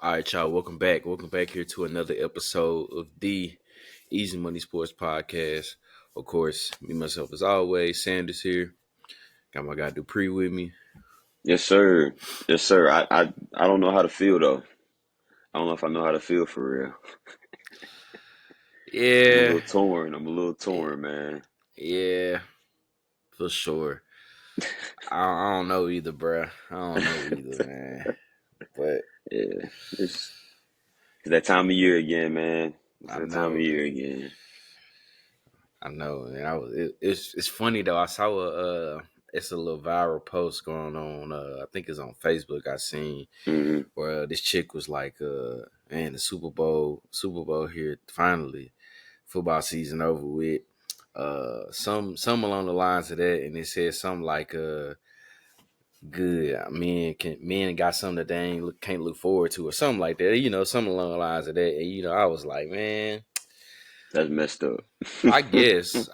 All right, y'all. Welcome back. Welcome back here to another episode of the Easy Money Sports Podcast. Of course, me myself as always. Sanders here. Got my guy Dupree with me. Yes, sir. Yes, sir. I don't know how to feel though. I don't know if I know how to feel for real. I'm a Yeah, little torn. I'm a little torn, man. yeah, for sure. I don't know either, bruh. I don't know either, man. But Yeah, it's that time of year again, man. It's I that time of know, year again. I know, and it's funny though. I saw it's a little viral post going on. I think it's on Facebook. I seen Hmm. where this chick was like, man, the Super Bowl here finally, football season over with. Some along the lines of that, and it said something like, good men got something that they can't look forward to, or something like that. Something along the lines of that. And I was like, man, That's messed up. I guess,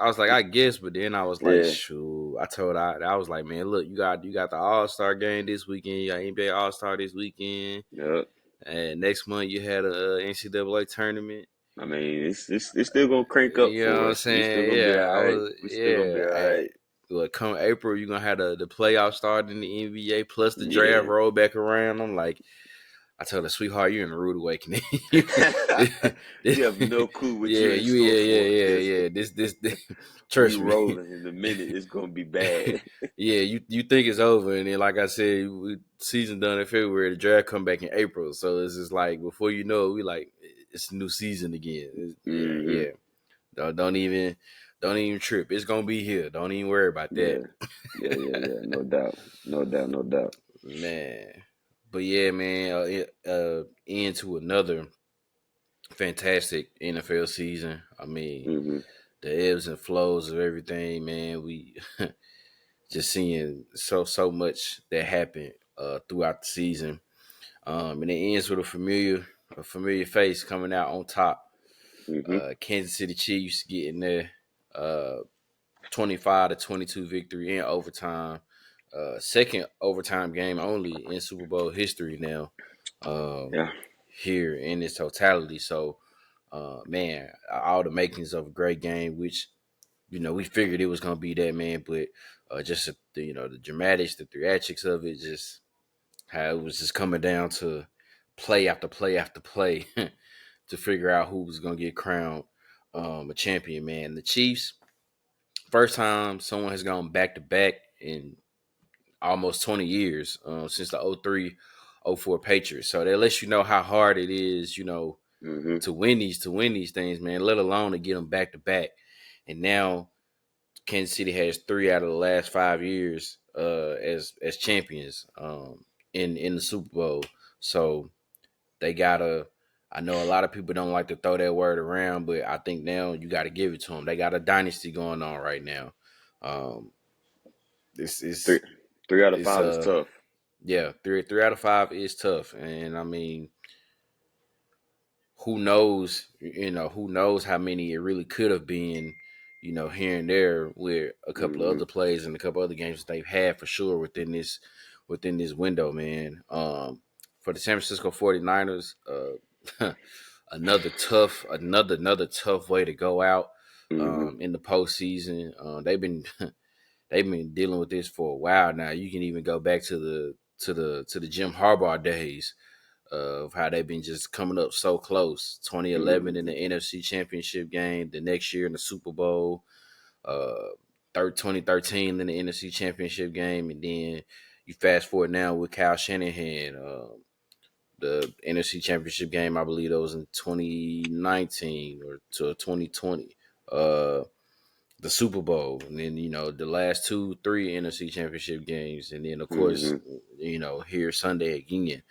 but then I was like, Yeah. shoot. I was like, man, look, you got the All-Star game this weekend, you got NBA All-Star this weekend. Yep. And next month you had a NCAA tournament. I mean, it's still gonna crank up You know what for I'm us. We still saying? gonna be Yeah, all right. We still gonna be all right. Well, come April, you're gonna have the playoffs start in the NBA plus the draft Yeah. roll back around. I'm like, I told her, sweetheart, you're in a rude awakening. You have no clue what Yeah, you're in store for. Cause yeah. This we trust me. rolling in a minute. It's gonna be bad. Yeah, you think it's over, and then like I said, season done in February, the draft come back in April, so it's just like before you know it, we like it's a new season again. Hmm. Yeah. Don't even trip. It's gonna be here. Don't even worry about that, Yeah. Yeah. No doubt. No doubt. No doubt. man. But yeah, man. Into another fantastic NFL season. I mean, Hmm. the ebbs and flows of everything, man. We just seeing so much that happened throughout the season. And it ends with a familiar face coming out on top. Hmm. Kansas City Chiefs getting there. 25-22 victory in overtime. Second overtime game only in Super Bowl history now. Um, Yeah. Here in its totality. So, man, all the makings of a great game, which we figured it was gonna be that, man. But just the dramatics, the theatrics of it, just how it was just coming down to play after play after play to figure out who was gonna get crowned a champion. Man, the Chiefs. First time someone has gone back to back in almost 20 years since the 03-04 Patriots. So that lets you know how hard it is, Hmm. to win these things, man. Let alone to get them back to back. And now Kansas City has 3 out of the last 5 years as champions in the Super Bowl. So they gotta. I know a lot of people don't like to throw that word around, but I think now you got to give it to them. They got a dynasty going on right now. Um, this Three, is three out of it's five is tough. yeah, three out of five is tough, and I mean, who knows? Who knows how many it really could have been. Here and there with a couple of Hmm. other plays and a couple other games that they've had for sure within this window, man. For the San Francisco 49ers, another tough way to go out Hmm. in the postseason. They've been dealing with this for a while now. You can even go back to the Jim Harbaugh days of how they've been just coming up so close. 2011 in Hmm. the NFC Championship game, the next year in the Super Bowl, 2013 in the NFC Championship game, and then you fast forward now with Kyle Shanahan, the NFC Championship game. I believe that was in 2019 or to 2020. The Super Bowl, and then the last 2, 3 NFC Championship games, and then of course Hmm. here Sunday again.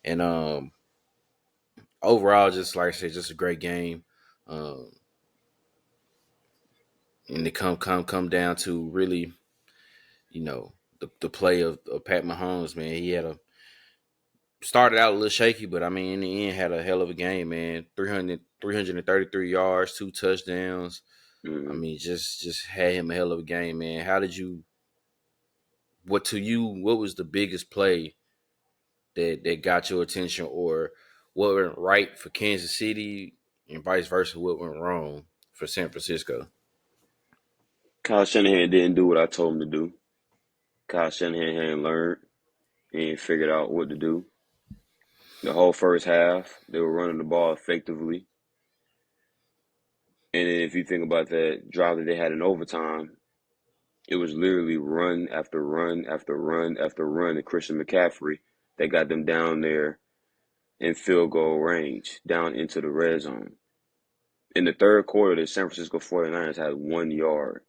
And overall, just like I said, just a great game. Um, and it come down to really, the play of Pat Mahomes, man. He had a started out a little shaky, but I mean in the end had a hell of a game, man. 333 yards, 2 touchdowns. I Hmm. mean, just had him a hell of a game, man. How did you? What was the biggest play that got your attention, or what went right for Kansas City and vice versa, what went wrong for San Francisco. Kyle Shanahan didn't do what I told him to do. Kyle Shanahan hadn't learned and figured out what to do. The whole first half, they were running the ball effectively. And then if you think about that drive that they had in overtime, it was literally run after run after run after run to Christian McCaffrey that got them down there in field goal range, down into the red zone. In the third quarter, the San Francisco 49ers had 1 yard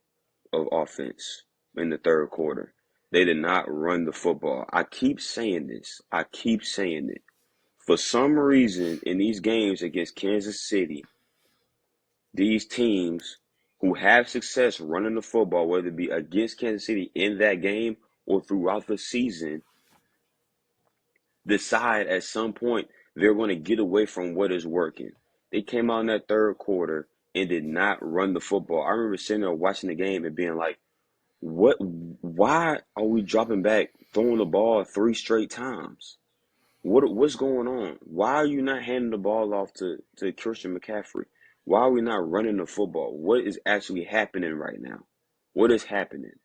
of offense in the third quarter. They did not run the football. I keep saying this. I keep saying it. For some reason, in these games against Kansas City, these teams who have success running the football, whether it be against Kansas City in that game or throughout the season, decide at some point they're going to get away from what is working. They came out in that third quarter and did not run the football. I remember sitting there watching the game and being like, "What? Why are we dropping back, throwing the ball 3 straight times? What's going on? Why are you not handing the ball off to Christian McCaffrey? Why are we not running the football? What is actually happening right now? What is happening?"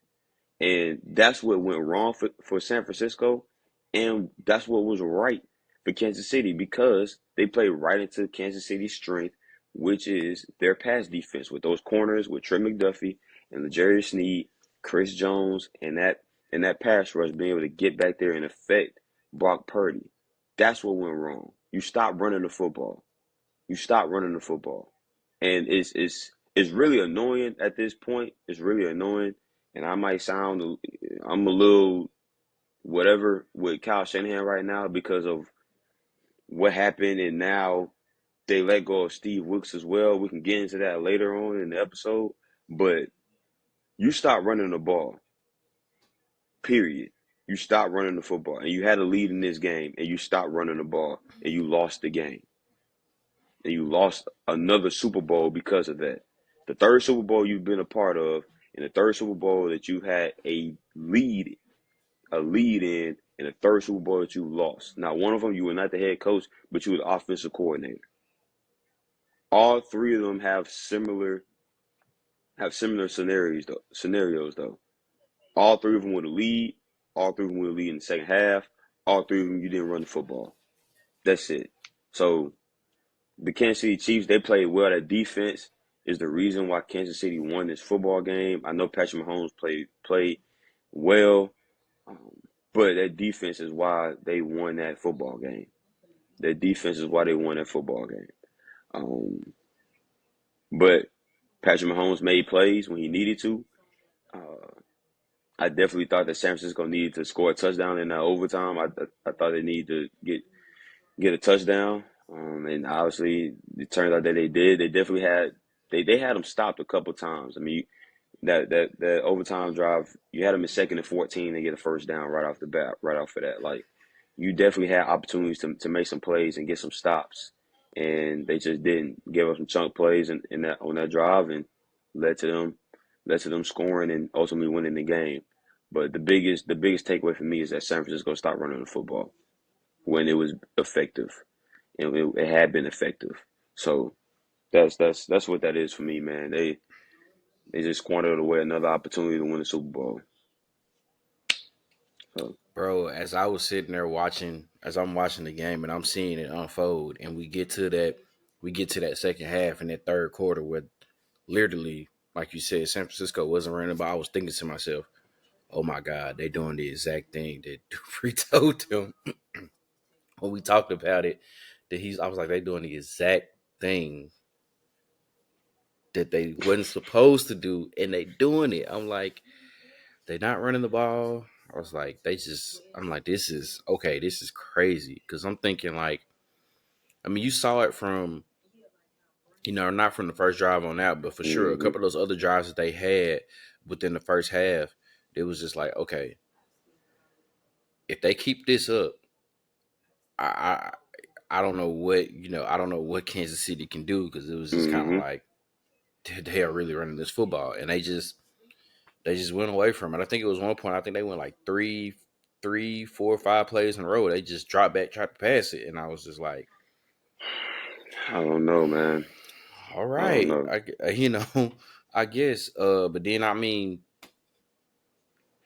And that's what went wrong for San Francisco. And that's what was right for Kansas City because they played right into Kansas City's strength, which is their pass defense with those corners with Trey McDuffie and Jerry Sneed, Chris Jones, and that pass rush being able to get back there and affect Brock Purdy. That's what went wrong. You stop running the football. You stop running the football. And it's really annoying at this point. It's really annoying. And I might sound I'm a little whatever with Kyle Shanahan right now because of what happened and now they let go of Steve Wilkes as well. We can get into that later on in the episode. But you stop running the ball. Period. You stop running the football. And you had a lead in this game and you stopped running the ball and you lost the game. And you lost another Super Bowl because of that. The third Super Bowl you've been a part of, and the third Super Bowl that you had a lead in the third Super Bowl that you lost. Now, one of them you were not the head coach, but you were the offensive coordinator. All three of them have similar scenarios though. All three of them with a lead. All three of them with a lead in the second half. All three of them you didn't run the football. That's it. So the Kansas City Chiefs, they played well. That defense is the reason why Kansas City won this football game. I know Patrick Mahomes played well, um, but that defense is why they won that football game. That defense is why they won that football game. Um, but Patrick Mahomes made plays when he needed to. Uh, I definitely thought that San Francisco needed to score a touchdown in that overtime. I thought they needed to get a touchdown. And obviously, it turned out that they did. They definitely they had them stopped a couple times. I mean, that overtime drive, you had them in 2nd and 14 and get a first down right off the bat, right off of that. Like, you definitely had opportunities to make some plays and get some stops, and they just didn't give up some chunk plays in that on that drive and led to them led to them scoring and ultimately winning the game. But the biggest takeaway for me is that San Francisco stopped running the football when it was effective. It had been effective. So that's what that is for me, man. They just squandered away another opportunity to win the Super Bowl. So Bro, as I was sitting there watching, as I'm watching the game and I'm seeing it unfold, and we get to that second half and that third quarter where literally, like you said, San Francisco wasn't running, but I was thinking to myself, oh my God, they doing the exact thing that Dupree told them when we talked about it. I was like, they doing the exact thing that they wasn't supposed to do, and they doing it. I'm like, they not running the ball. I was like, I'm like, this is okay. This is crazy because I'm thinking like, I mean, you saw it from, not from the first drive on out, but for sure, a hmm couple of those other drives that they had within the first half, it was just like, okay, if they keep this up, I I don't know I don't know what Kansas City can do because it was just kind of hmm like they are really running this football, and they just went away from it. I think it was one point. I think they went like three, 4, 5 plays in a row. They just dropped back, tried to pass it, and I was just like, I don't know, man. All I don't right, know. you know, I guess. But then I mean,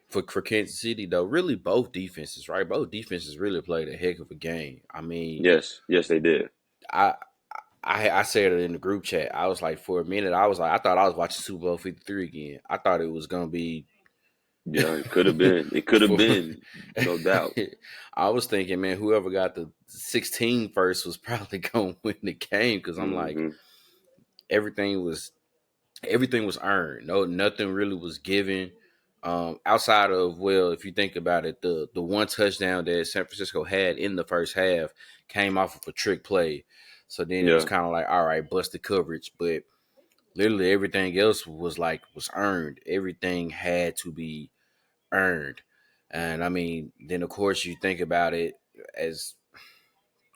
for Kansas City though, really both defenses, right? Both defenses really played a heck of a game. I mean, Yes, yes, they did. I I said it in the group chat. I was like, for a minute, I was like, I thought I was watching Super Bowl 53 again. I thought it was gonna be Yeah, it could have been. It could have for. been, no doubt. I was thinking, man, whoever got the 16 first was probably gonna win the game because I'm like, Hmm. everything was everything was earned. No, nothing really was given. Outside of, well, if you think about it, the one touchdown that San Francisco had in the first half came off of a trick play. So then it was Yeah. kind of like, all right, busted coverage, but literally everything else was earned. Everything had to be earned. And I mean, then of course you think about it as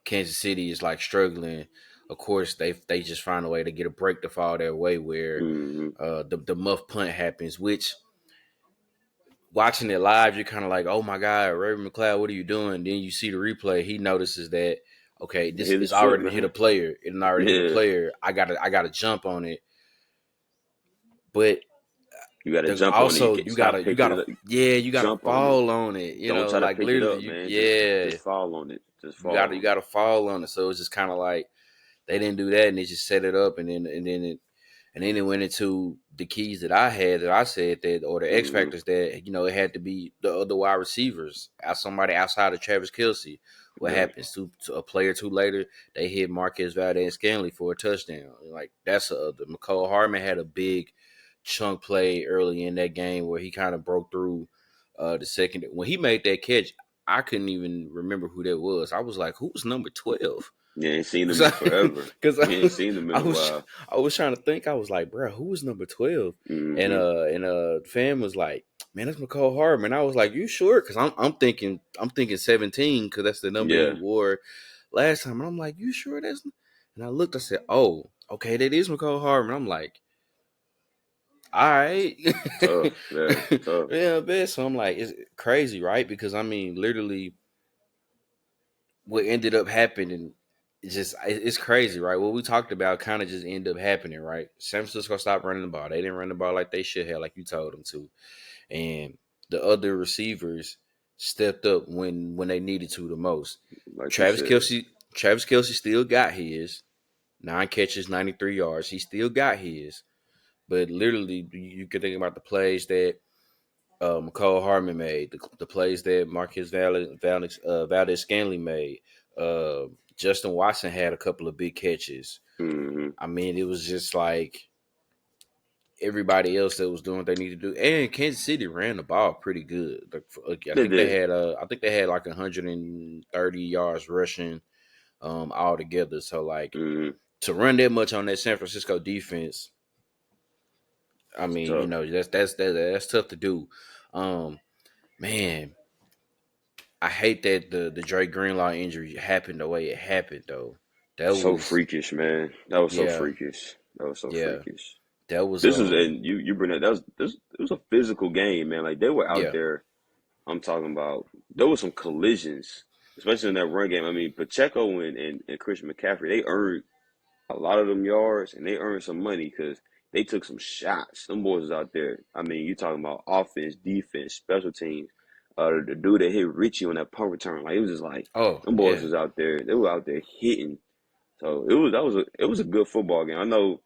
Kansas City is like struggling. Of course, they just find a way to get a break to fall their way where Hmm. the muff punt happens. Which watching it live, you're kind of like, oh my god, Raven McLeod, what are you doing? Then you see the replay. He notices that, okay, It this hit is his foot, already hit a man. player. It already hit a Yeah. player. I gotta jump on it. But You got to the, jump on it. You also can't stop you picking it gotta up. yeah, you gotta Jump on it. fall on it. You Don't know, try to like pick it literally, up, you man. Just yeah, fall on it. Just you gotta fall you on it. gotta fall on it. So it's just kind of like they didn't do that, and they just set it up, and then it went into the keys that I had that I said that, or the X Hmm. factors that, it had to be the other wide receivers, somebody outside of Travis Kelsey. What Yeah. happens to a player two later? They hit Marquez Valdez Scanley for a touchdown. Like that's the McCole Hardman had a big chunk play early in that game where he kind of broke through the second when he made that catch. I couldn't even remember who that was. I was like, who was number 12? You ain't seen them Because in forever. You ain't seen them in I a was while. I was trying to think. I was like, bro, who was number 12? And Hmm. fam was like, man, that's McCall Hardman. I was like, you sure? Because I'm thinking 17 because that's the number he Yeah. wore last time. And I'm like, you sure that's? And I looked. I said, oh, okay, that is McCall Hardman. I'm like, all right, Tough. Yeah. Tough. yeah, bet. So I'm like, it's crazy, right? Because I mean, literally what ended up happening, it's crazy, right? What we talked about kind of just ended up happening, right? San Francisco stopped running the ball. They didn't run the ball like they should have, like you told them to, and the other receivers stepped up when they needed to the most. Like you Travis said. Kelsey, Travis Kelsey still got his 9 catches, 93 yards. He still got his, but literally, you could think about the plays that McCole Hardman made, the plays that Marquez Valdez Scanley made. Justin Watson had a couple of big catches. Hmm. I mean, it was just like everybody else that was doing what they needed to do, and Kansas City ran the ball pretty good. Like, They did. I think they had like 130 yards rushing all together. So like Hmm. to run that much on that San Francisco defense, I It's mean, tough. that's tough to do. Um, man, I hate that the Drake Greenlaw injury happened the way it happened though. That So was freakish, man. That was so yeah, freakish. That was so yeah. freakish. That was This was, and you bring that. That was this. It was a physical game, man. Like they were out yeah. there. I'm talking about. There was some collisions, especially in that run game. I mean, Pacheco and Christian McCaffrey, they earned a lot of them yards and they earned some money because they took some shots. Them boys was out there. I mean, you talking about offense, defense, special teams. The dude that hit Richie on that punt return, like it was just like Oh, them boys yeah. was out there. They were out there hitting. So it was a good football game. I know,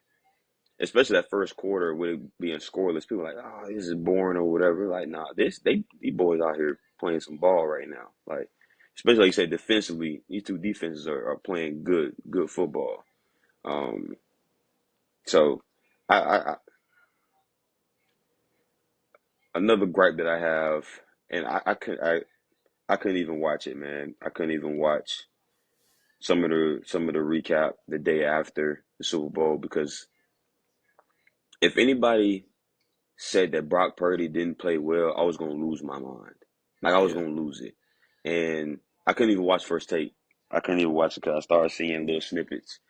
especially that first quarter with it being scoreless. People are like, oh, this is boring or whatever. Like, nah, these boys out here playing some ball right now. Like, especially like you said, defensively, these two defenses are playing good football. Um, so I another gripe that I have, and I couldn't even watch it, man. I couldn't even watch some of the recap the day after the Super Bowl because if anybody said that Brock Purdy didn't play well, I was gonna lose my mind. Like I was Yeah. gonna lose it, and I couldn't even watch first take. I couldn't even watch it because I started seeing little snippets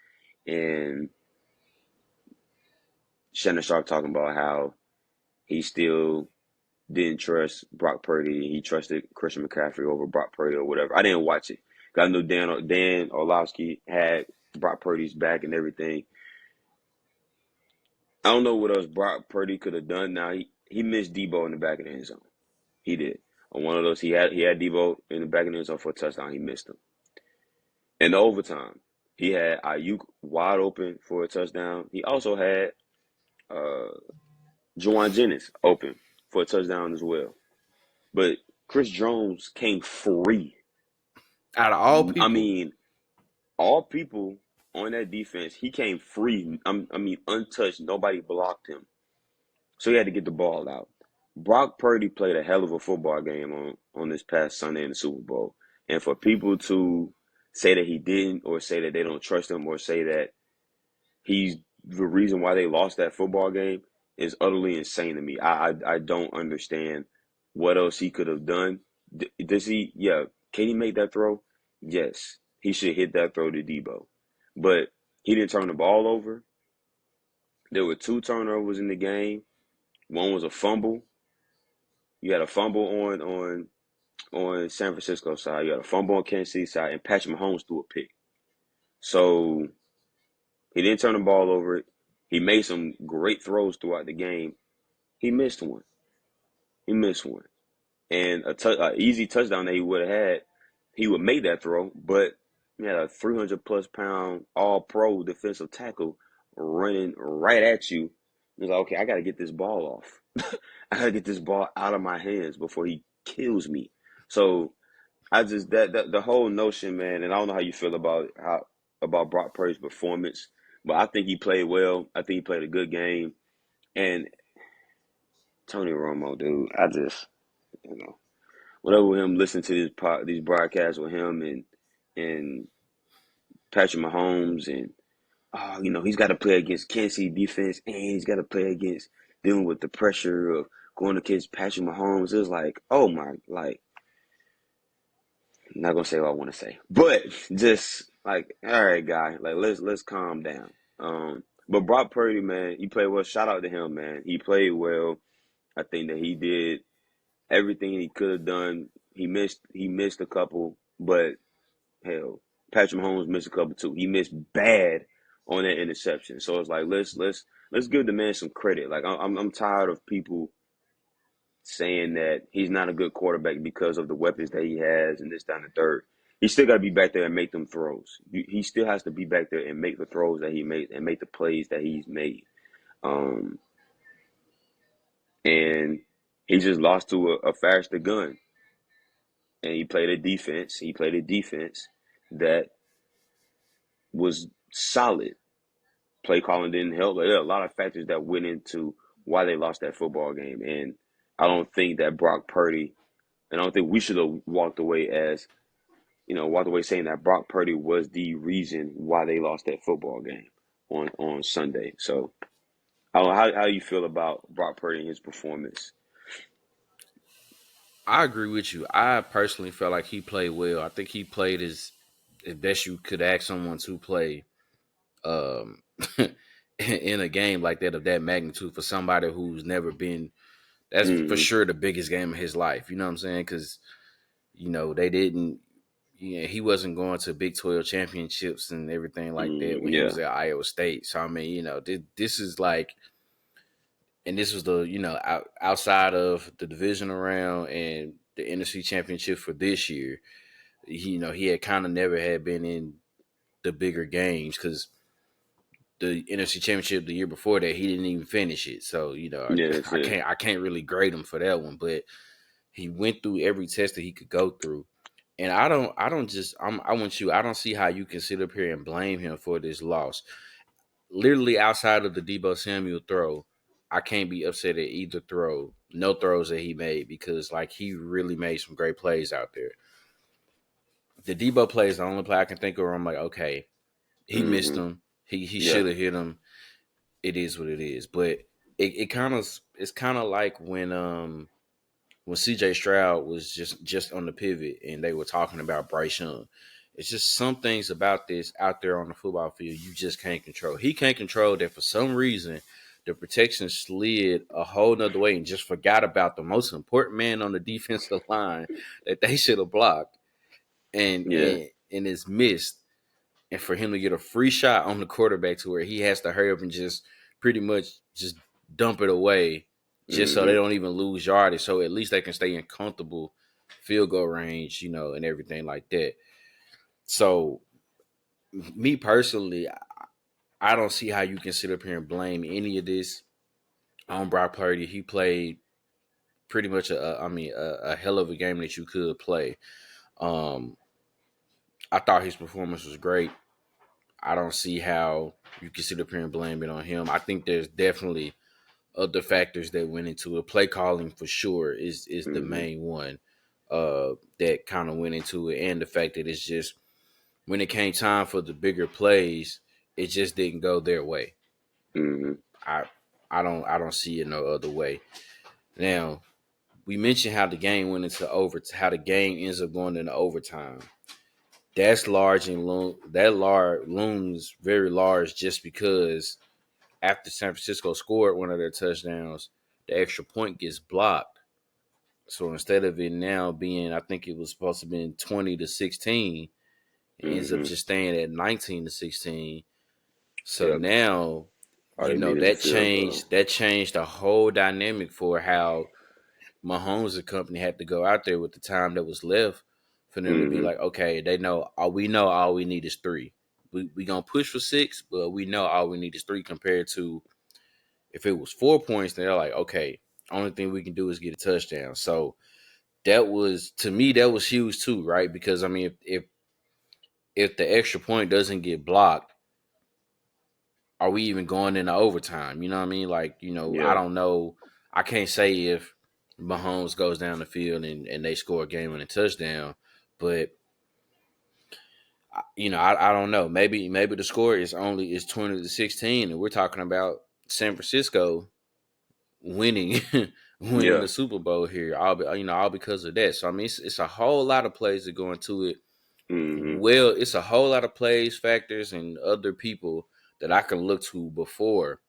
and Shannon Sharp talking about how he still didn't trust Brock Purdy. He trusted Christian McCaffrey over Brock Purdy or whatever. I didn't watch it. 'Cause I knew Dan Orlovsky had Brock Purdy's back and everything. I don't know what else Brock Purdy could have done. Now he missed Debo in the back of the end zone. He did. On one of those, he had Debo in the back of the end zone for a touchdown. He missed him. In the overtime, he had Ayuk wide open for a touchdown. He also had uh, Juwan Jennings open for a touchdown as well. But Chris Jones came free. Out of all I people, mean, all people on that defense, he came free. I mean, untouched. Nobody blocked him. So he had to get the ball out. Brock Purdy played a hell of a football game on this past Sunday in the Super Bowl. And for people to say that he didn't, or say that they don't trust him, or say that he's the reason why they lost that football game is utterly insane to me. I don't understand what else he could have done. Does he? Yeah. Can he make that throw? Yes. He should hit that throw to Debo. But he didn't turn the ball over. There were two turnovers in the game. One was a fumble. You had a fumble on San Francisco side. You had a fumble on Kansas City side, and Patrick Mahomes threw a pick. So he didn't turn the ball over. He made some great throws throughout the game. He missed one. He missed one, and a easy touchdown that he would have had. He would make that throw, but he had a 300+ pound All Pro defensive tackle running right at you. He was like, okay, I got to get this ball off. I got to get this ball out of my hands before he kills me. So I just that the whole notion, man, and I don't know how you feel about Brock Purdy's performance, but I think he played well. I think he played a good game. And Tony Romo, dude, I just whatever with him, listen to these broadcasts with him and Patrick Mahomes, and he's got to play against Kansas City defense, and he's got to play against dealing with the pressure of going against Patrick Mahomes. It was like, oh my, like, I'm not gonna say what I want to say, but just like, all right, guy, like let's calm down. But Brock Purdy, man, he played well. Shout out to him, man. He played well. I think that he did everything he could have done. He missed a couple, but hell, Patrick Mahomes missed a couple too. He missed bad on that interception. So it's like let's give the man some credit. Like I'm tired of people saying that he's not a good quarterback because of the weapons that he has and this, down the third. He still got to be back there and make them throws. He still has to be back there and make the throws that he made and make the plays that he's made. Um, and he just lost to a faster gun. And he played a defense. He played a defense that was solid. Play calling didn't help. There are a lot of factors that went into why they lost that football game. And I don't think that Brock Purdy, and I don't think we should have walked away saying that Brock Purdy was the reason why they lost that football game on Sunday. So I don't know how you feel about Brock Purdy and his performance. I agree with you. I personally felt like he played well. I think he played as best you could ask someone to play um, in a game like that of that magnitude for somebody who's never been. That's for Mm-hmm. sure the biggest game of his life. You know what I'm saying? Because they didn't. He wasn't going to Big 12 championships and everything like that when he Yeah. was at Iowa State. So I mean, this is like, and this was the outside of the division around and the NFC championship for this year. He had kind of never had been in the bigger games because the NFC championship the year before that he didn't even finish it. So Yeah, that's I it. can't really grade him for that one, but he went through every test that he could go through. And I don't see how you can sit up here and blame him for this loss. Literally outside of the Debo Samuel throw, I can't be upset at either throw, no throws that he made because like he really made some great plays out there. The Debo play is the only play I can think of where I'm like, okay, he missed Mm-hmm. him. He Yeah. should have hit him. It is what it is. But it's kind of like when CJ Stroud was just on the pivot and they were talking about Bryce Young. It's just some things about this out there on the football field you just can't control. He can't control that for some reason the protection slid a whole nother way and just forgot about the most important man on the defensive line that they should have blocked and Yeah. and, and it's missed. and for him to get a free shot on the quarterback to where he has to hurry up and just pretty much just dump it away just so they Mm-hmm. don't even lose yardage. So at least they can stay in comfortable field goal range, and everything like that. So me personally, I don't see how you can sit up here and blame any of this on Brock Purdy. He played pretty much a hell of a game that you could play. Um, I thought his performance was great. I don't see how you can sit up here and blame it on him. I think there's definitely other factors that went into it. Play calling for sure is the Mm-hmm. main one that kind of went into it, and the fact that it's just when it came time for the bigger plays, it just didn't go their way. Mm-hmm. I I don't see it no other way. Now we mentioned how the game went into how the game ends up going into overtime. That's large and looms very large just because after San Francisco scored one of their touchdowns, the extra point gets blocked. So instead of it now being, I think it was supposed to be 20-16, it ends up Mm-hmm. just staying at 19-16. So Yep. now, All they need is a that field goal. changed the whole dynamic for how Mahomes and company had to go out there with the time that was left for them to be Mm-hmm. like, okay, they know all we need is three. We gonna push for six, but we know all we need is three compared to if it was 4 points, they're like, okay, only thing we can do is get a touchdown. So that was to me that was huge too, right? Because I mean, if the extra point doesn't get blocked, are we even going into overtime? You know what I mean? Like, I Yeah. don't know. I can't say if Mahomes goes down the field and they score a game winning touchdown, but I don't know. Maybe the score is 20-16, and we're talking about San Francisco winning winning Yeah. the Super Bowl here. All because of that. So I mean, it's a whole lot of plays that go into it. Mm-hmm. Well, it's a whole lot of plays, factors, and other people that I can look to before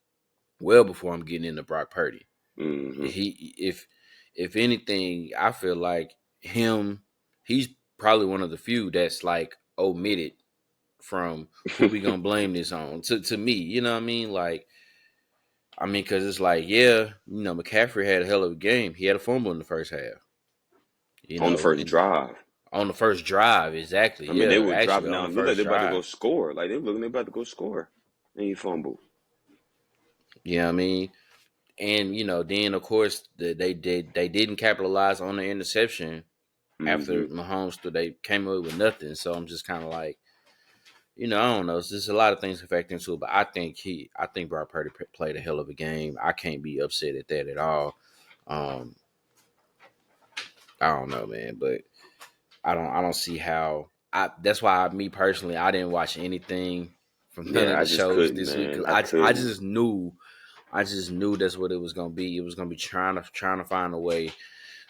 I'm getting into Brock Purdy. Mm-hmm. If anything, I feel like he's probably one of the few that's like omitted from who we gonna blame this on. To me, you know what I mean? Like, I mean, because it's like, yeah, McCaffrey had a hell of a game. He had a fumble in the first half, On the first and drive. on the first drive, exactly. I mean, they Yeah, were actually dropping on the down. Looked like first they about to drive. go score. Like they looking, they about to go score, and he fumbled. You know what I mean? And then of course they didn't capitalize on the interception Mm-hmm. after Mahomes. They came away with nothing. So I'm just kind of like, I don't know. It's just a lot of things affect into it, but I think Brock Purdy played a hell of a game. I can't be upset at that at all. Um, I don't know, man, but I don't see how. That's why me personally, I didn't watch anything from none Yeah, of I the just shows couldn't, this week man. because I I couldn't. just knew that's what it was gonna be. It was gonna be trying to find a way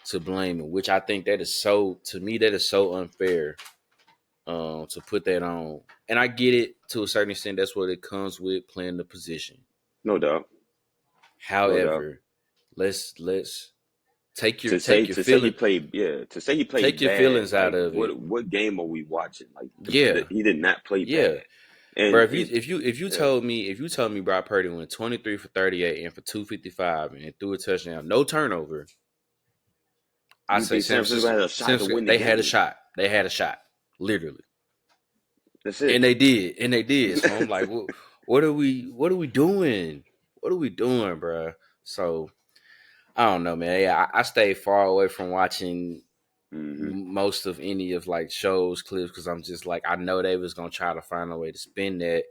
to blame him, which I think that is so to me that is so unfair. To put that on, and I get it to a certain extent. That's what it comes with playing the position. No doubt. No doubt. However, let's take your To say take your to say he feeling played, yeah, to say he take played your bad. feelings out Like of it. what game are we watching? Like Yeah, he did not play yeah. bad, Bro, and if you yeah, told me Brock Purdy went 23 for 38 and for 255 and threw a touchdown, no turnover, I you say think San Francisco has a shot to win the They had a game? shot. They had a shot, literally, That's and it. they did, So I'm like, what are we doing? What are we doing, bro? So I don't know, man. Yeah, I stay far away from watching hmm most of any of like shows clips because I'm just like I know they was gonna try to find a way to spin that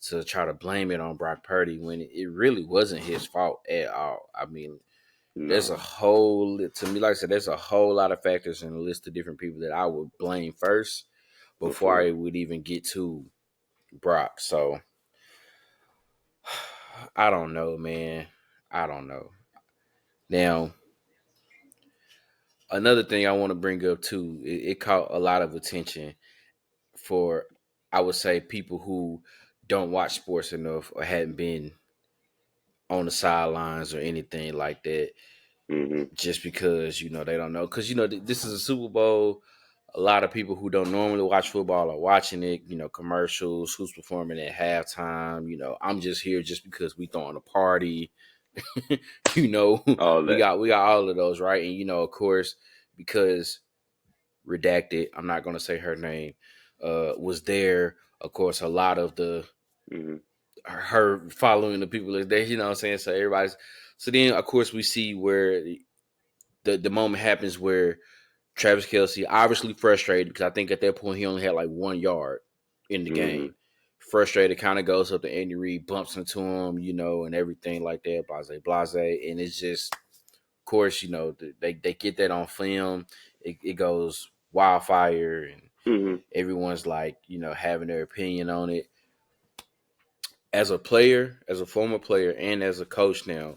to try to blame it on Brock Purdy when it really wasn't his fault at all. I mean, there's a No, whole to me like I said, there's a whole lot of factors in a list of different people that I would blame first before before. I would even get to Brock. So I don't know, man. I don't know. Now, another thing I want to bring up too, it caught a lot of attention for I would say people who don't watch sports enough or hadn't been on the sidelines or anything like that hmm just because they don't know because this is a Super Bowl. a lot of people who don't normally watch football are watching it. Commercials, who's performing at halftime. I'm just here just because we throwing a party. you know, All we that. got we got all of those, right? And of course, because redacted, I'm not gonna say her name, was there. Of course, a lot of the Hmm. her following the people is there. What I'm saying? So everybody's. So then, of course, we see where the moment happens where Travis Kelsey obviously frustrated because I think at that point he only had like 1 yard in the Hmm. game. Frustrated, kind of goes up to Andy Reid, bumps into him, and everything like that. Blase, and it's just, of course, they get that on film. It goes wildfire, and Hmm. everyone's like, having their opinion on it. As a player, as a former player, and as a coach now,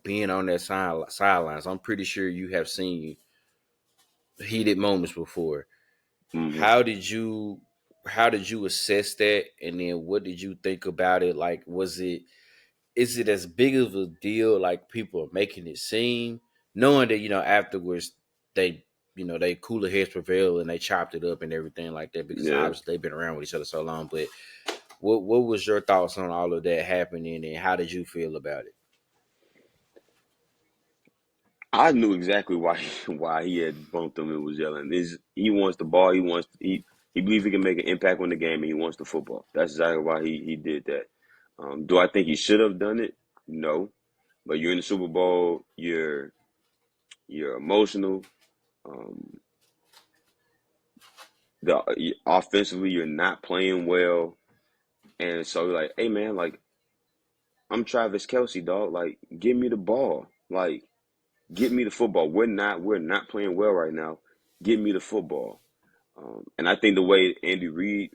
being on that sidelines, I'm pretty sure you have seen heated moments before. Hmm. How did you how did you assess that, and then what did you think about it? Like, is it as big of a deal like people are making it seem, knowing that afterwards they they cooler heads prevail and they chopped it up and everything like that, because Yeah. obviously they've been around with each other so long. But what was your thoughts on all of that happening, and how did you feel about it? I knew exactly why why he had bumped him and was yelling. Is he wants the ball? He believes he can make an impact on the game, and he wants the football. That's exactly why he did that. Do I think he should have done it? No, but you're in the Super Bowl. You're emotional. Um, offensively, you're not playing well, and so you're like, hey man, like I'm Travis Kelsey, dog. Like, give me the ball. Like, get me the football. We're not playing well right now. Give me the football. And I think the way Andy Reid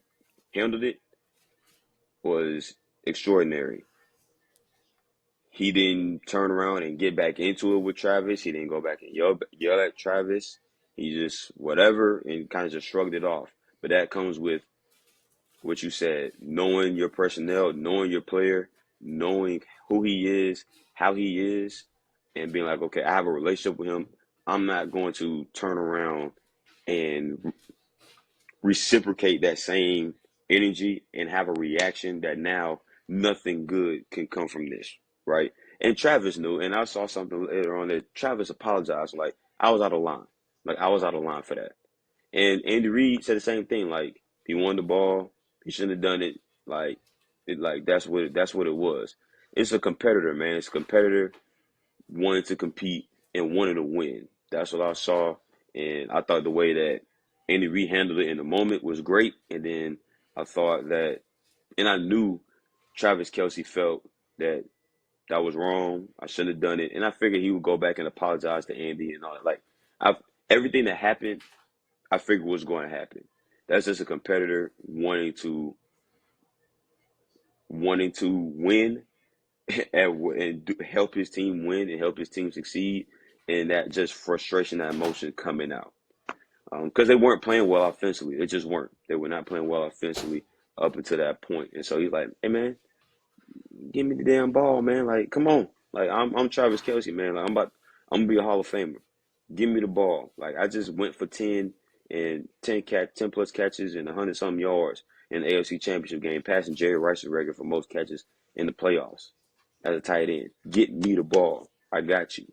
handled it was extraordinary. He didn't turn around and get back into it with Travis. He didn't go back and yell at Travis. He just whatever and kind of just shrugged it off. But that comes with what you said, knowing your personnel, knowing your player, knowing who he is, how he is, and being like, okay, I have a relationship with him. I'm not going to turn around and reciprocate that same energy and have a reaction that now nothing good can come from this, right? And Travis knew, and I saw something later on that Travis apologized, like I was out of line, like I was out of line for that. And Andy Reid said the same thing, like he won the ball, he shouldn't have done it, like that's what it was. It's a competitor, man. It's a competitor wanting to compete and wanting to win. That's what I saw, and I thought the way that Andy Reid handled it in the moment was great. And then I thought that, and I knew Travis Kelsey felt that that was wrong. I shouldn't have done it, and I figured he would go back and apologize to Andy and all that. Like, I everything that happened, I figured was going to happen. That's just a competitor wanting to win and help his team win and help his team succeed, and that just frustration, that emotion coming out because they weren't playing well offensively. They just weren't. They were not playing well offensively up until that point. And so he's like, "Hey man, give me the damn ball, man! Like, come on! Like, I'm Travis Kelsey, man. Like, I'm gonna be a Hall of Famer. Give me the ball. Like, I just went for 10 plus catches and 100 some yards in the AFC Championship game, passing Jerry Rice's record for most catches in the playoffs as a tight end. Get me the ball. I got you.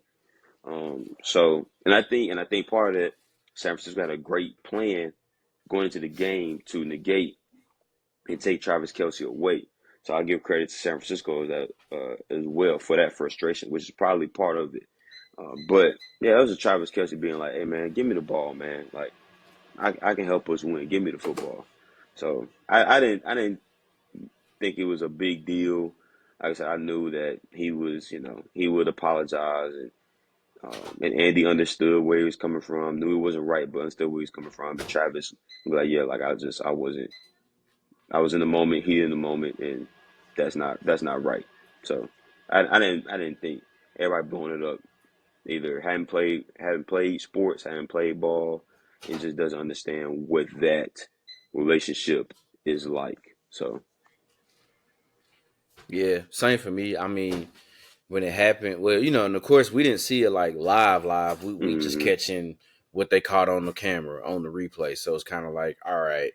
And I think part of that, San Francisco had a great plan going into the game to negate and take Travis Kelsey away. So I give credit to San Francisco as well for that frustration, which is probably part of it. But yeah, it was a Travis Kelsey being like, "Hey man, give me the ball, man. Like I can help us win. Give me the football." So I didn't think it was a big deal. Like I said, I knew that he would apologize, and Andy understood where he was coming from, knew it wasn't right, but understood where he was coming from. And Travis was like, yeah, like I wasn't, I was in the moment, he in the moment, and that's not right. So I didn't think everybody blowing it up either hadn't played sports, hadn't played ball, and just doesn't understand what that relationship is like. So, Yeah, same for me. I mean, when it happened, well, and of course we didn't see it like live. We just hmm catching what they caught on the camera on the replay. So it's kind of like, all right,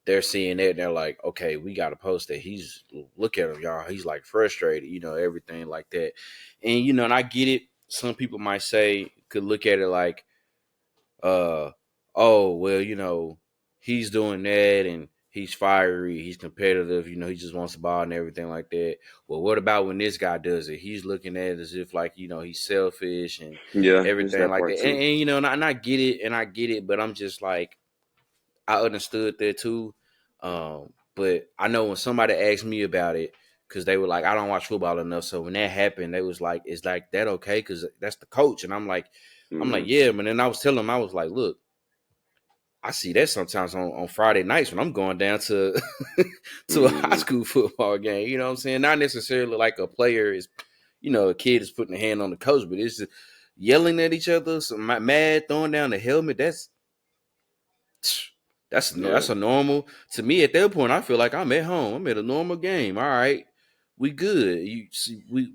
they're seeing it and they're like, okay, we got to post that. He's look at him, y'all. He's like frustrated, everything like that. And and I get it. Some people might say could look at it like, uh, oh well, he's doing that and he's fiery, he's competitive, he just wants the ball and everything like that. Well, what about when this guy does it? He's looking at it as if like he's selfish and Yeah, it's everything that like part that. too. And I get it, but I'm just like I understood that too. But I know when somebody asked me about it, because they were like, I don't watch football enough. So when that happened, they was like, is like that okay? Because that's the coach. And I'm like, Mm-hmm. yeah, man. And I was telling them, I was like, look, I see that sometimes on Friday nights when I'm going down to to a high Mm-hmm. school football game. You know what I'm saying? Not necessarily like a player is, a kid is putting a hand on the coach, but it's just yelling at each other, some mad, throwing down the helmet. That's Yeah. a normal to me at that point. I feel like I'm at home. I'm at a normal game. All right, we good. You see, we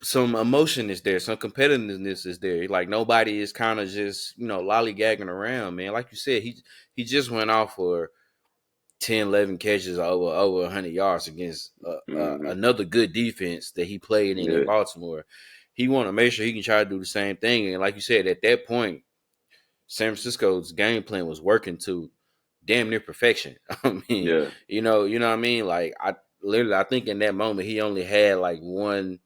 some emotion is there, some competitiveness is there. Like nobody is kind of just lollygagging around, man. Like you said, he just went off for 10, 11 catches over 100 yards against Mm-hmm. another good defense that he played in Yeah. Baltimore. He want to make sure he can try to do the same thing. And like you said, at that point, San Francisco's game plan was working to damn near perfection. I mean, Yeah. you know what I mean? Like I think in that moment he only had like Yeah. one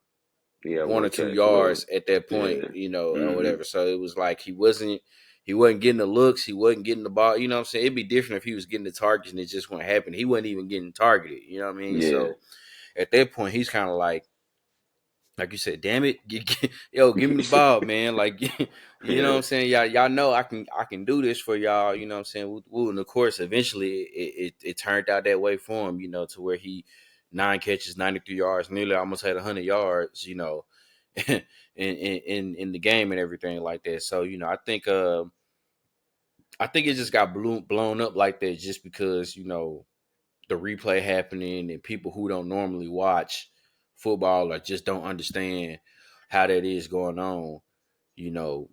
One or two catch. Well. yards at that point, Yeah. or Mm-hmm. whatever. So it was like he wasn't getting the looks, he wasn't getting the ball. You know what I'm saying? It'd be different if he was getting the targets and it just wouldn't happen. He wasn't even getting targeted. You know what I mean? Yeah. So at that point, he's kind of like you said, damn it, yo, give me the ball, man. Like, you know what Yeah. I'm saying? Y'all know I can do this for y'all. You know what I'm saying? And of course, eventually, it turned out that way for him. To where he 9 catches, 93 yards, nearly almost had 100 yards. In the game and everything like that. So I think it just got blown up like that just because the replay happening and people who don't normally watch football or just don't understand how that is going on, you know,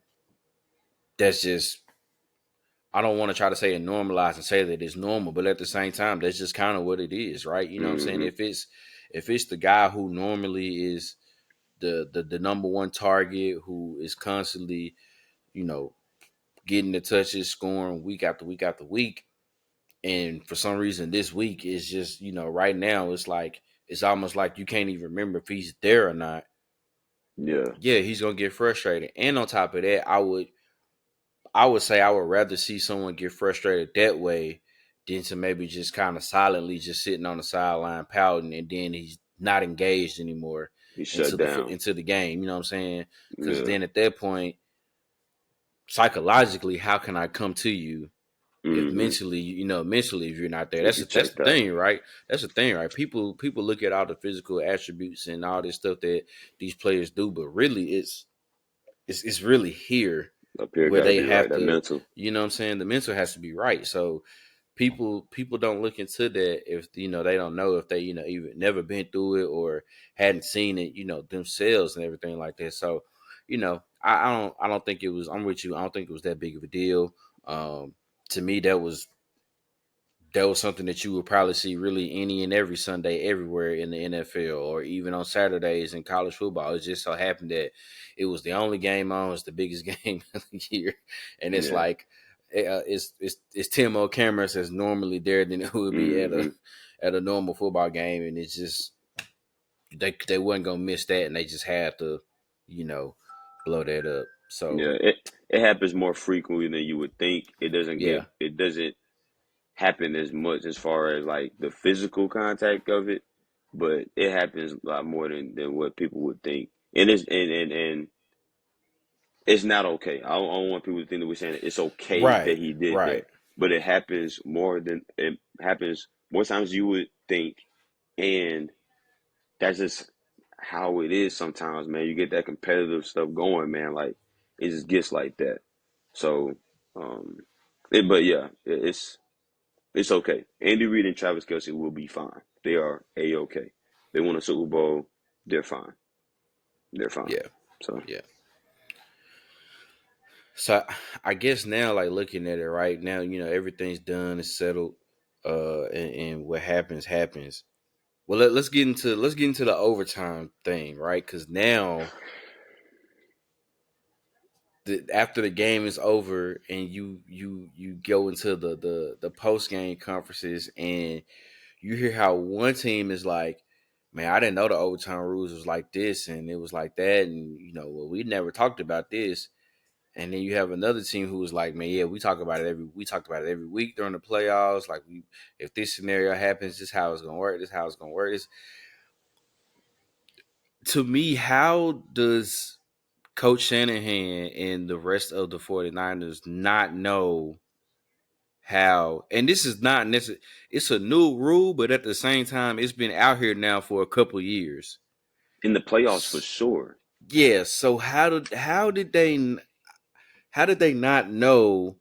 that's just I don't want to try to say it normalized and say that it's normal, but at the same time, that's just kind of what it is, right? You know what I'm saying? Mm-hmm. If it's the guy who normally is the number one target who is constantly, you know, getting the touches, scoring week after week after week, and for some reason this week is just right now it's almost like you can't even remember if he's there or not. Yeah. Yeah, he's gonna get frustrated, and on top of that, I would say I would rather see someone get frustrated that way than to maybe just kind of silently just sitting on the sideline pouting, and then he's not engaged anymore He into shut the down. into the game. You know what I'm saying? Because Yeah. then at that point, psychologically, how can I come to you if Mm-hmm. mentally if you're not there? If that's you that's the checked out. thing, right? That's the thing, right? People look at all the physical attributes and all this stuff that these players do, but really it's really here Up here where got to they be right. have That to, mental. what I'm saying, the mental has to be right. So people don't look into that if they don't know, if they even never been through it or hadn't seen it themselves and everything like that. So I don't think it was, I'm with you, I don't think it was that big of a deal. To me, that was something that you would probably see really any and every Sunday everywhere in the NFL or even on Saturdays in college football. It just so happened that it was the only game on, it's the biggest game of the year, and it's Yeah. like it's 10 more cameras that's normally there than it would be at a Mm-hmm. at a normal football game, and it's just they wasn't gonna miss that, and they just had to you know blow that up. So Yeah. It happens more frequently than you would think. It doesn't yeah, get. It doesn't happen as much as far as like the physical contact of it, but it happens a lot more than what people would think. And and it's not okay. I don't want people to think that we're saying it's okay that right, he did that, right, but it happens more times you would think, and that's just how it is sometimes, man. You get that competitive stuff going, man. Like it just gets like that. So, um, but yeah, it's okay. Andy Reid and Travis Kelsey will be fine. They are a okay. They won a Super Bowl. They're fine. They're fine. yeah, So yeah. So I guess now, like looking at it right now, everything's done, it's settled, and what happens happens. Well, let's get into the overtime thing, right? Because now, after the game is over, and you go into the post game conferences, and you hear how one team is like, "Man, I didn't know the overtime rules was like this, and it was like that, and well, we never talked about this." And then you have another team who was like, "Man, yeah, we talked about it every week during the playoffs. Like, if this scenario happens, this is how it's gonna work. This is how it's gonna work." To me, how does Coach Shanahan and the rest of the 49ers not know how? And this is not necessarily, it's a new rule, but at the same time, it's been out here now for a couple years. In the playoffs for sure. Yeah, so how did they not know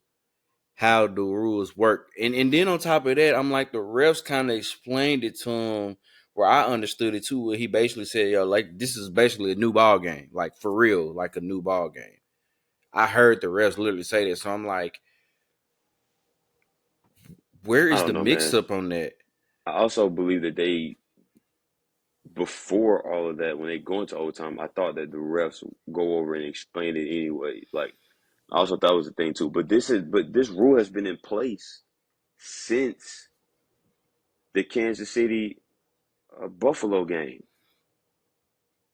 how the rules work? And then on top of that, I'm like, the refs kind of explained it to him where I understood it too. Where he basically said, "Yo, like this is basically a new ball game, like for real, like a new ball game." I heard the refs literally say that, so I'm like, where I is the don't know, mix man. up on that? I also believe that they, before all of that, when they go into overtime, I thought that the refs go over and explain it anyway. Like, I also thought it was a thing too. But this rule has been in place since the Kansas City Buffalo game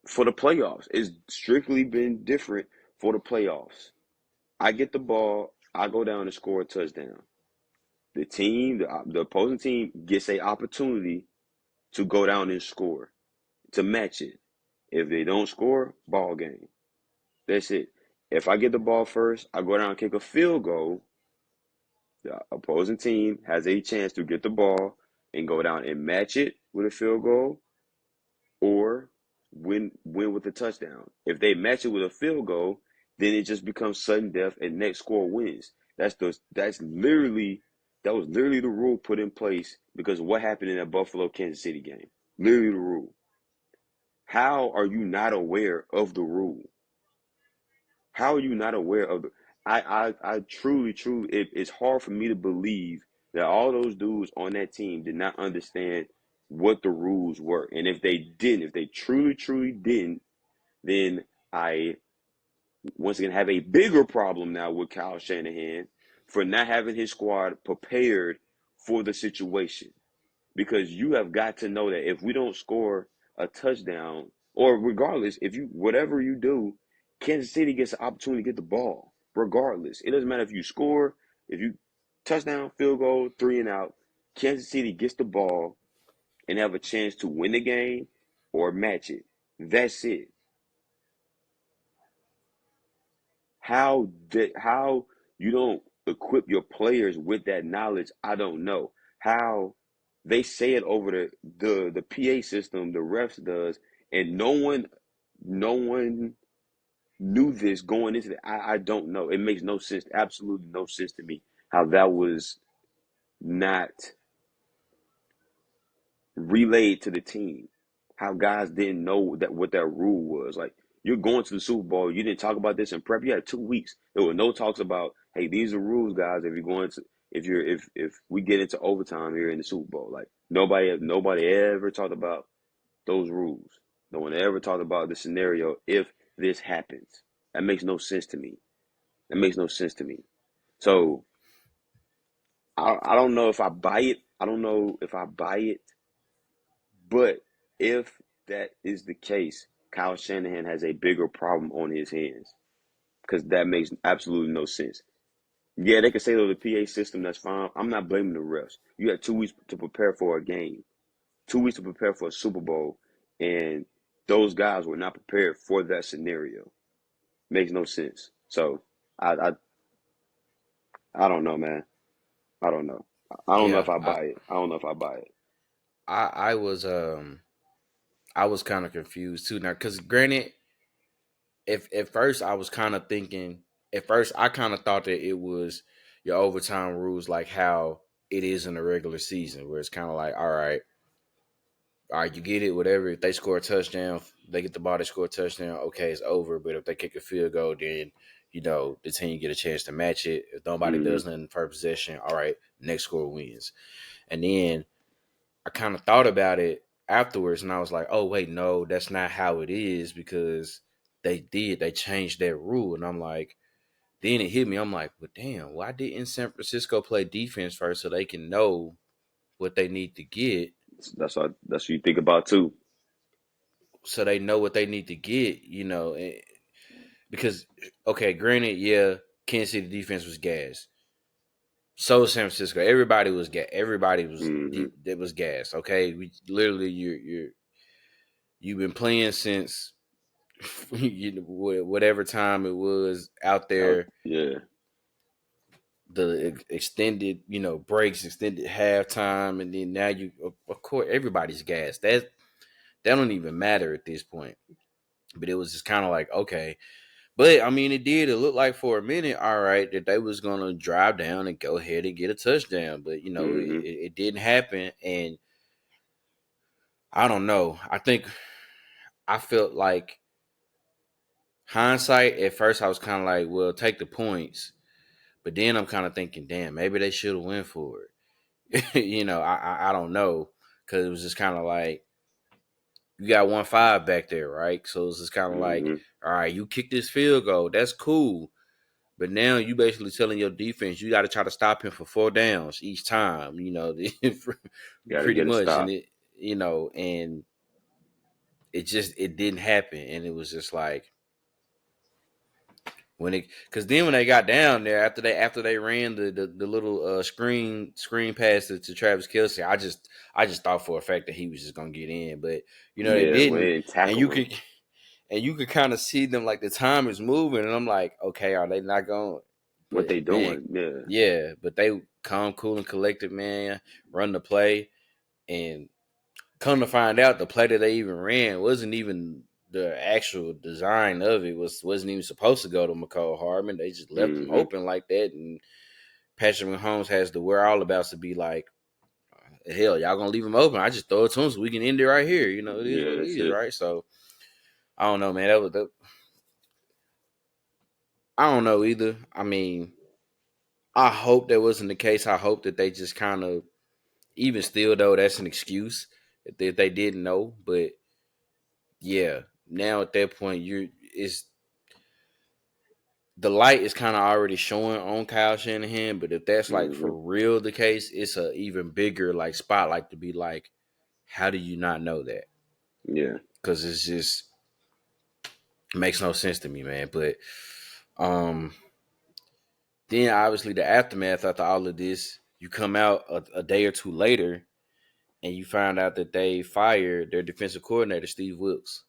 for the playoffs. It's strictly been different for the playoffs. I get the ball, I go down and score a touchdown. The opposing team gets a opportunity to go down and score to match it. If they don't score, ball game. That's it. If I get the ball first, I go down and kick a field goal. The opposing team has a chance to get the ball and go down and match it with a field goal or win with a touchdown. If they match it with a field goal, then it just becomes sudden death and next score wins. That was literally the rule put in place because of what happened in that Buffalo Kansas City game. Literally the rule. How are you not aware of the rule? How are you not aware of the? I truly, truly, it's hard for me to believe that all those dudes on that team did not understand what the rules were. And if they truly, truly didn't, then I once again have a bigger problem now with Kyle Shanahan for not having his squad prepared for the situation because you have got to know that if we don't score a touchdown, or regardless, if you whatever you do, Kansas City gets an opportunity to get the ball. Regardless, it doesn't matter if you score, if you touchdown, field goal, three and out. Kansas City gets the ball and have a chance to win the game or match it. That's it. How you don't equip your players with that knowledge, I don't know. How they say it over the PA system, the refs does, and no one knew this going into it. I don't know. It makes no sense, absolutely no sense to me how that was not relayed to the team. How guys didn't know that what that rule was. Like you're going to the Super Bowl, you didn't talk about this in prep. You had 2 weeks. There were no talks about, hey, these are rules, guys. If you're going to, if we get into overtime here in the Super Bowl, like nobody ever talked about those rules. No one ever talked about the scenario if this happens. That makes no sense to me. That makes no sense to me. So I don't know if I buy it. I don't know if I buy it. But if that is the case, Kyle Shanahan has a bigger problem on his hands because that makes absolutely no sense. Yeah, they can say, though, the PA system, that's fine. I'm not blaming the refs. You had 2 weeks to prepare for a game, 2 weeks to prepare for a Super Bowl, and those guys were not prepared for that scenario. Makes no sense. So I I, I don't know, man. I don't know. I don't know if Yeah, I buy it. I don't know if I buy it. I was I was kind of confused too now because granted, if at first I was kind of thinking, at first I kind of thought that it was your overtime rules like how it is in the regular season, where it's kind of like, all right, you get it, whatever. If they score a touchdown, they get the ball, they score a touchdown. Okay, it's over. But if they kick a field goal, then the team get a chance to match it. If nobody Mm-hmm. does nothing per possession, all right, next score wins. And then I kind of thought about it afterwards, and I was like, oh wait, no, that's not how it is because they changed that rule, and I'm like, then it hit me. I'm like, well, damn, why didn't San Francisco play defense first so they can know what they need to get, That's what you think about too. so they know what they need to get, because okay, granted, yeah, Kansas City defense was gas. So was San Francisco, everybody was gas. Everybody was Mm-hmm. deep. That was gas. Okay, we literally you've been playing since whatever time it was out Out, there. yeah. The extended, breaks, extended halftime, and then now of course, everybody's gas. That don't even matter at this point. But it was just kind of like, okay. But I mean, it did. It looked like for a minute, all right, that they was gonna drive down and go ahead and get a touchdown. But Mm-hmm. it didn't happen, and I don't know. I felt like hindsight. At first, I was kind of like, well, take the points. But then I'm kind of thinking, damn, maybe they should have went for it. I don't know, because it was just kind of like you got 1-5 back there, right? So it's just kind of like, Mm-hmm. all right, you kick this field goal, that's cool. But now you basically telling your defense you got to try to stop him for 4 downs each time, Got to pretty get a much. And stop. it didn't happen. And it was just like because then when they got down there after they ran the little screen pass to Travis Kelce, I just thought for a fact that he was just gonna get in, but they Yeah, when didn't. they didn't And you tackle him. could and you could kind of see them like the time is moving, and I'm like, okay, are they not going? What But they man, doing? Yeah. yeah, but they calm, cool, and collected, man. Run the play, and come to find out, the play that they even ran wasn't even the actual design of it. Wasn't even supposed to go to McCall Hardman. They just left him Mm-hmm. open like that, and Patrick Mahomes has the whereabouts to be like, hell, y'all gonna leave him open? I just throw it to him so we can end it right here. It is Yeah, what it that's is, it. right? So I don't know, man. I don't know either. I mean, I hope that wasn't the case. I hope that they just kind of, even still though, that's an excuse that they didn't know. But yeah, now at that point, it's the light is kind of already showing on Kyle Shanahan. But if that's like Mm-hmm. for real the case, it's a even bigger like spotlight to be like, how do you not know that? Yeah. Because it's just makes no sense to me, man. But um, then obviously the aftermath after all of this, you come out a day or two later and you find out that they fired their defensive coordinator, Steve Wilkes.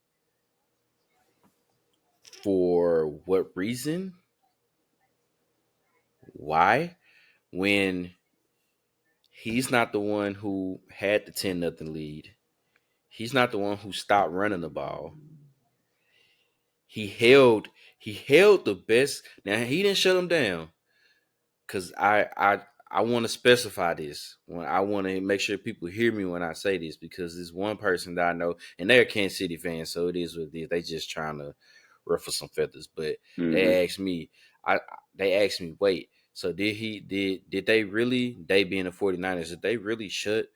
For what reason? Why? When he's not the one who had the 10-0 lead. He's not the one who stopped running the ball. He held he held the best. Now he didn't shut him down. Because I want to specify this. When I want to make sure people hear me when I say this, because there's one person that I know, and they're Kansas City fans, so it is what it is. They just trying to ruffle some feathers. But Mm-hmm. they asked me, they asked me, wait, so did they really, they being the 49ers, did they really shut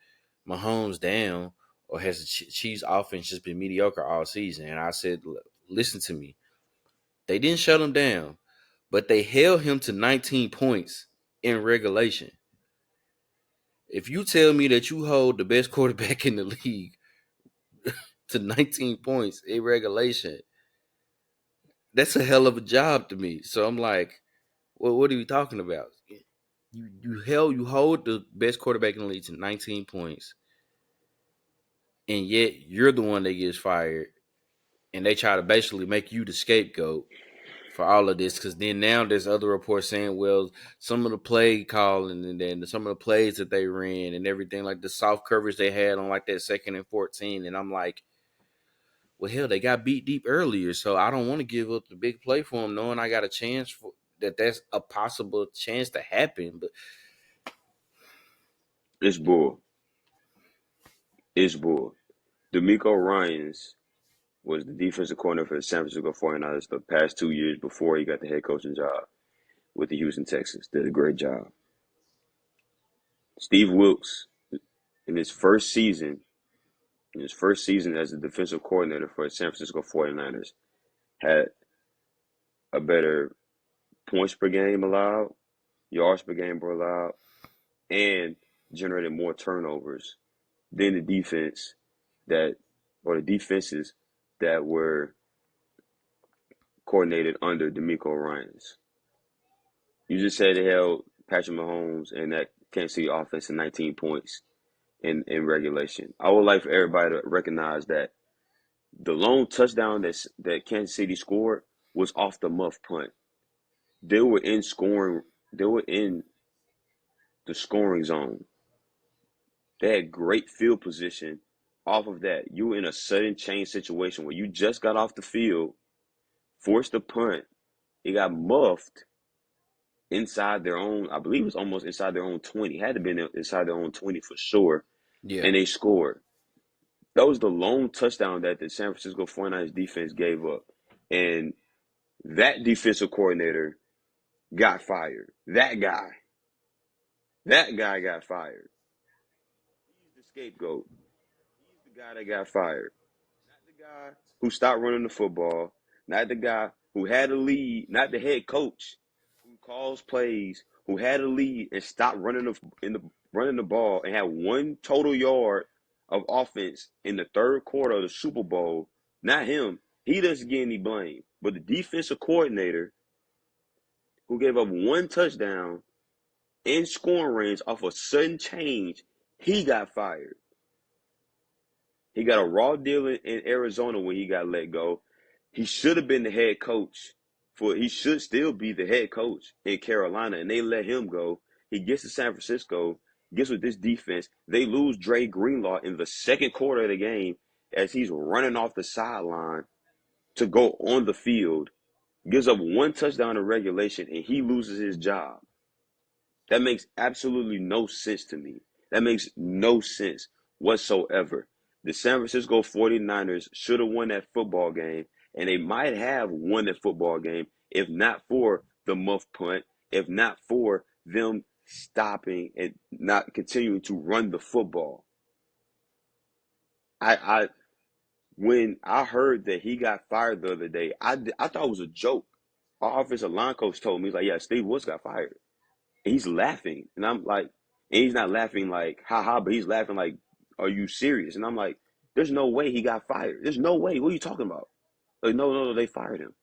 Mahomes down, or has the Chiefs offense just been mediocre all season? And I said, listen to me. They didn't shut him down, but they held him to 19 points in regulation. If you tell me that you hold the best quarterback in the league to 19 points in regulation, that's a hell of a job to me. So I'm like, well, what are you talking about? You hold the best quarterback in the league to 19 points, and yet you're the one that gets fired, and they try to basically make you the scapegoat for all of this, because then now there's other reports saying, well, some of the play calling and then some of the plays that they ran and everything, like the soft coverage they had on like that 2nd and 14, and I'm like, well, hell, they got beat deep earlier, so I don't want to give up the big play for them, knowing I got a chance for that's a possible chance to happen. But It's bull. It's bull. D'Amico Ryans was the defensive coordinator for the San Francisco 49ers the past 2 years before he got the head coaching job with the Houston Texans. Did a great job. Steve Wilkes, in his first season, as the defensive coordinator for the San Francisco 49ers, had a better points per game allowed, yards per game were allowed, and generated more turnovers than the defense that, or the defenses that were coordinated under D'Amico Ryans. You just said they held Patrick Mahomes and that Kansas City offense to 19 points in regulation. I would like for everybody to recognize that the lone touchdown that Kansas City scored was off the muff punt. They were in scoring. They were in the scoring zone. They had great field position. Off of that, you were in a sudden change situation where you just got off the field, forced a punt. It got muffed inside their own. I believe it was almost inside their own 20. It had to be inside their own 20 for sure. Yeah. And they scored. That was the lone touchdown that the San Francisco 49ers defense gave up. And that defensive coordinator got fired. That guy got fired. He's the scapegoat. He's the guy that got fired. Not the guy who stopped running the football. Not the guy who had a lead. Not the head coach who calls plays, who had a lead and stopped running the ball and had one total yard of offense in the third quarter of the Super Bowl. Not him. He doesn't get any blame. But the defensive coordinator who gave up one touchdown in scoring range off a sudden change, he got fired. He got a raw deal in Arizona when he got let go. He should have been the head coach he should still be the head coach in Carolina, and they let him go. He gets to San Francisco, gets with this defense. They lose Dre Greenlaw in the second quarter of the game as he's running off the sideline to go on the field, gives up one touchdown in regulation, and he loses his job. That makes absolutely no sense to me. That makes no sense whatsoever. The San Francisco 49ers should have won that football game, and they might have won that football game if not for the muff punt, if not for them stopping and not continuing to run the football. I when I heard that he got fired the other day, I thought it was a joke. Our offensive line coach told me, he's like, yeah, Steve Woods got fired. He's laughing. And I'm like, and he's not laughing like, haha, but he's laughing like, are you serious? And I'm like, there's no way he got fired. There's no way. What are you talking about? Like, no, they fired him.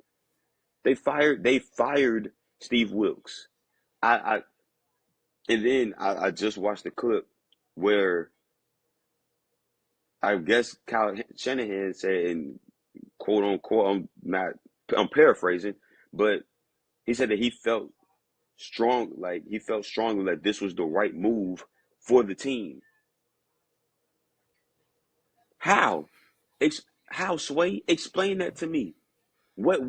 They fired Steve Wilkes. I and then I just watched the clip where I guess Kyle Shanahan said, and quote unquote, I'm paraphrasing, but he said that he felt strongly that this was the right move for the team. How? How, Sway? Explain that to me. What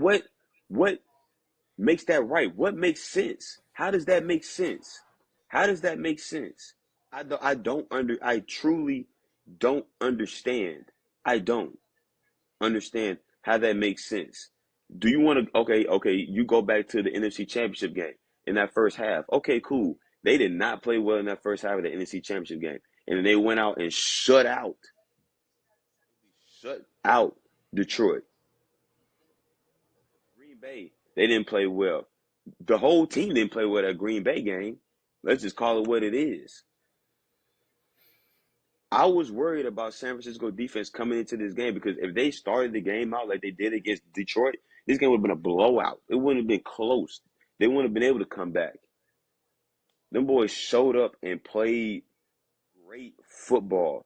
makes that right? What makes sense? How does that make sense? How does that make sense? I truly don't understand. I don't understand how that makes sense. Do you want to okay, you go back to the NFC Championship game in that first half. Okay, cool. They did not play well in that first half of the NFC Championship game. And then they went out and shut out Detroit. Green Bay, they didn't play well. The whole team didn't play well that Green Bay game. Let's just call it what it is. I was worried about San Francisco defense coming into this game because if they started the game out like they did against Detroit, this game would have been a blowout. It wouldn't have been close. They wouldn't have been able to come back. Them boys showed up and played great football.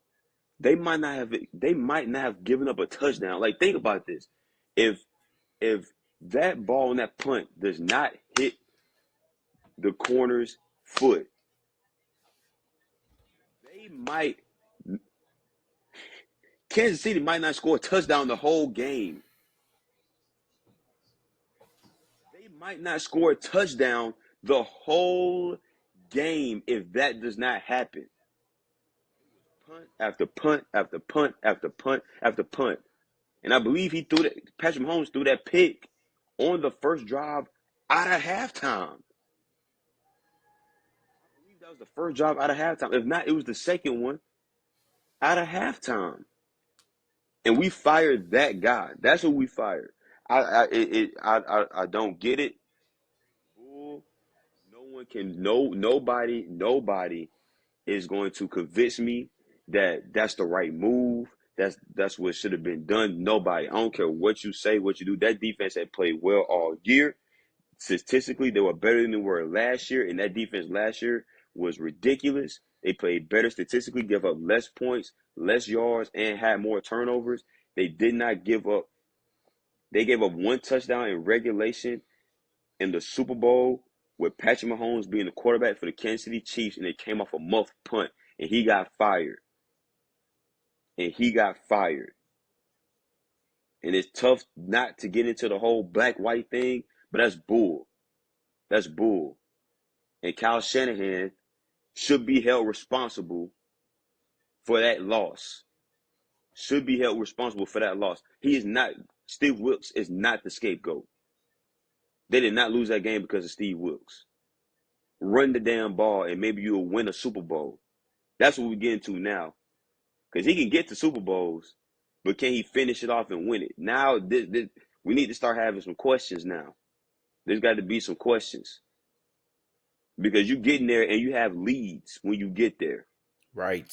They might not have given up a touchdown. Like, think about this. If if that ball and that punt does not hit the corner's foot, they might Kansas City might not score a touchdown the whole game. They might not score a touchdown the whole game if that does not happen. Punt after punt after punt after punt after punt. And I believe he threw that Patrick Mahomes threw that pick on the first drive out of halftime. I believe that was the first drive out of halftime. If not, it was the second one out of halftime. And we fired that guy. That's what we fired. I don't get it. Bull. No one can. Nobody is going to convince me that that's the right move. That's what should have been done. Nobody. I don't care what you say, what you do. That defense had played well all year. Statistically, they were better than they were last year, and that defense last year was ridiculous. They played better statistically, give up less points, less yards, and had more turnovers. They did not give up. They gave up one touchdown in regulation in the Super Bowl with Patrick Mahomes being the quarterback for the Kansas City Chiefs, and it came off a muff punt, and he got fired. And he got fired. And it's tough not to get into the whole black white thing, but that's bull. That's bull. And Kyle Shanahan should be held responsible for that loss. Should be held responsible for that loss. He is not, Steve Wilkes is not the scapegoat. They did not lose that game because of Steve Wilkes. Run the damn ball and maybe you'll win a Super Bowl. That's what we're getting to now. Because he can get to Super Bowls, but can he finish it off and win it? Now, we need to start having some questions now. There's got to be some questions. Because you get in there and you have leads when you get there. Right.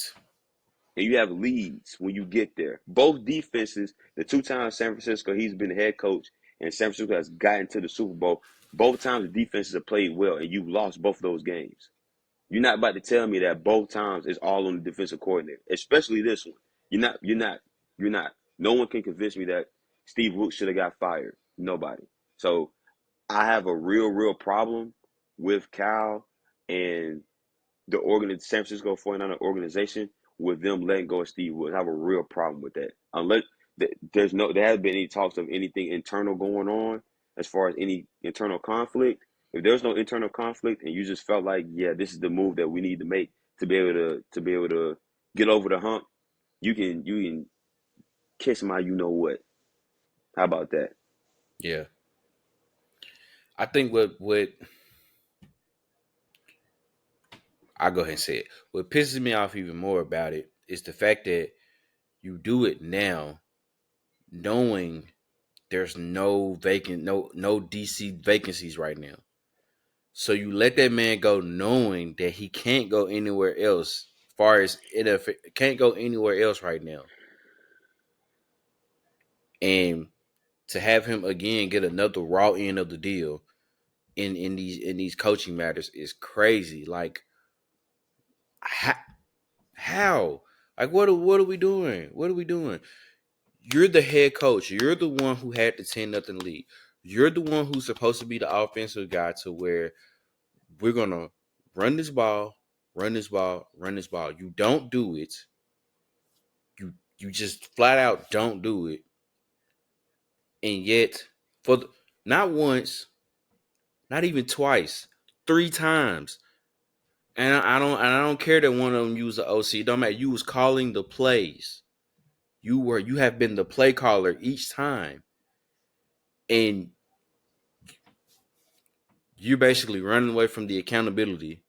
And you have leads when you get there. Both defenses, the 2 times San Francisco, he's been the head coach, and San Francisco has gotten to the Super Bowl. Both times the defenses have played well, and you've lost both of those games. You're not about to tell me that both times it's all on the defensive coordinator, especially this one. You're not. No one can convince me that Steve Wilkes should have got fired. Nobody. So I have a real problem with Cal and the San Francisco 49er organization with them letting go of Steve Wilkes. I have a real problem with that. Unless there hasn't been any talks of anything internal going on as far as any internal conflict. If there's no internal conflict and you just felt like, yeah, this is the move that we need to make to be able to get over the hump, you can kiss my you know what. How about that? Yeah. I think what I'll go ahead and say it. What pisses me off even more about it is the fact that you do it now knowing there's no DC vacancies right now. So you let that man go knowing that he can't go anywhere else. As far as it can't go anywhere else right now. And to have him again get another raw end of the deal in these coaching matters is crazy. Like how, how? Like what are we doing? What are we doing? You're the head coach. You're the one who had the 10-0 lead. You're the one who's supposed to be the offensive guy to where we're gonna run this ball, run this ball, run this ball. You don't do it. You just flat out don't do it. And yet, for the, not once, not even twice, 3 times. And I don't care that one of them used the OC. It don't matter. You was calling the plays. You have been the play caller each time. And you're basically running away from the accountability,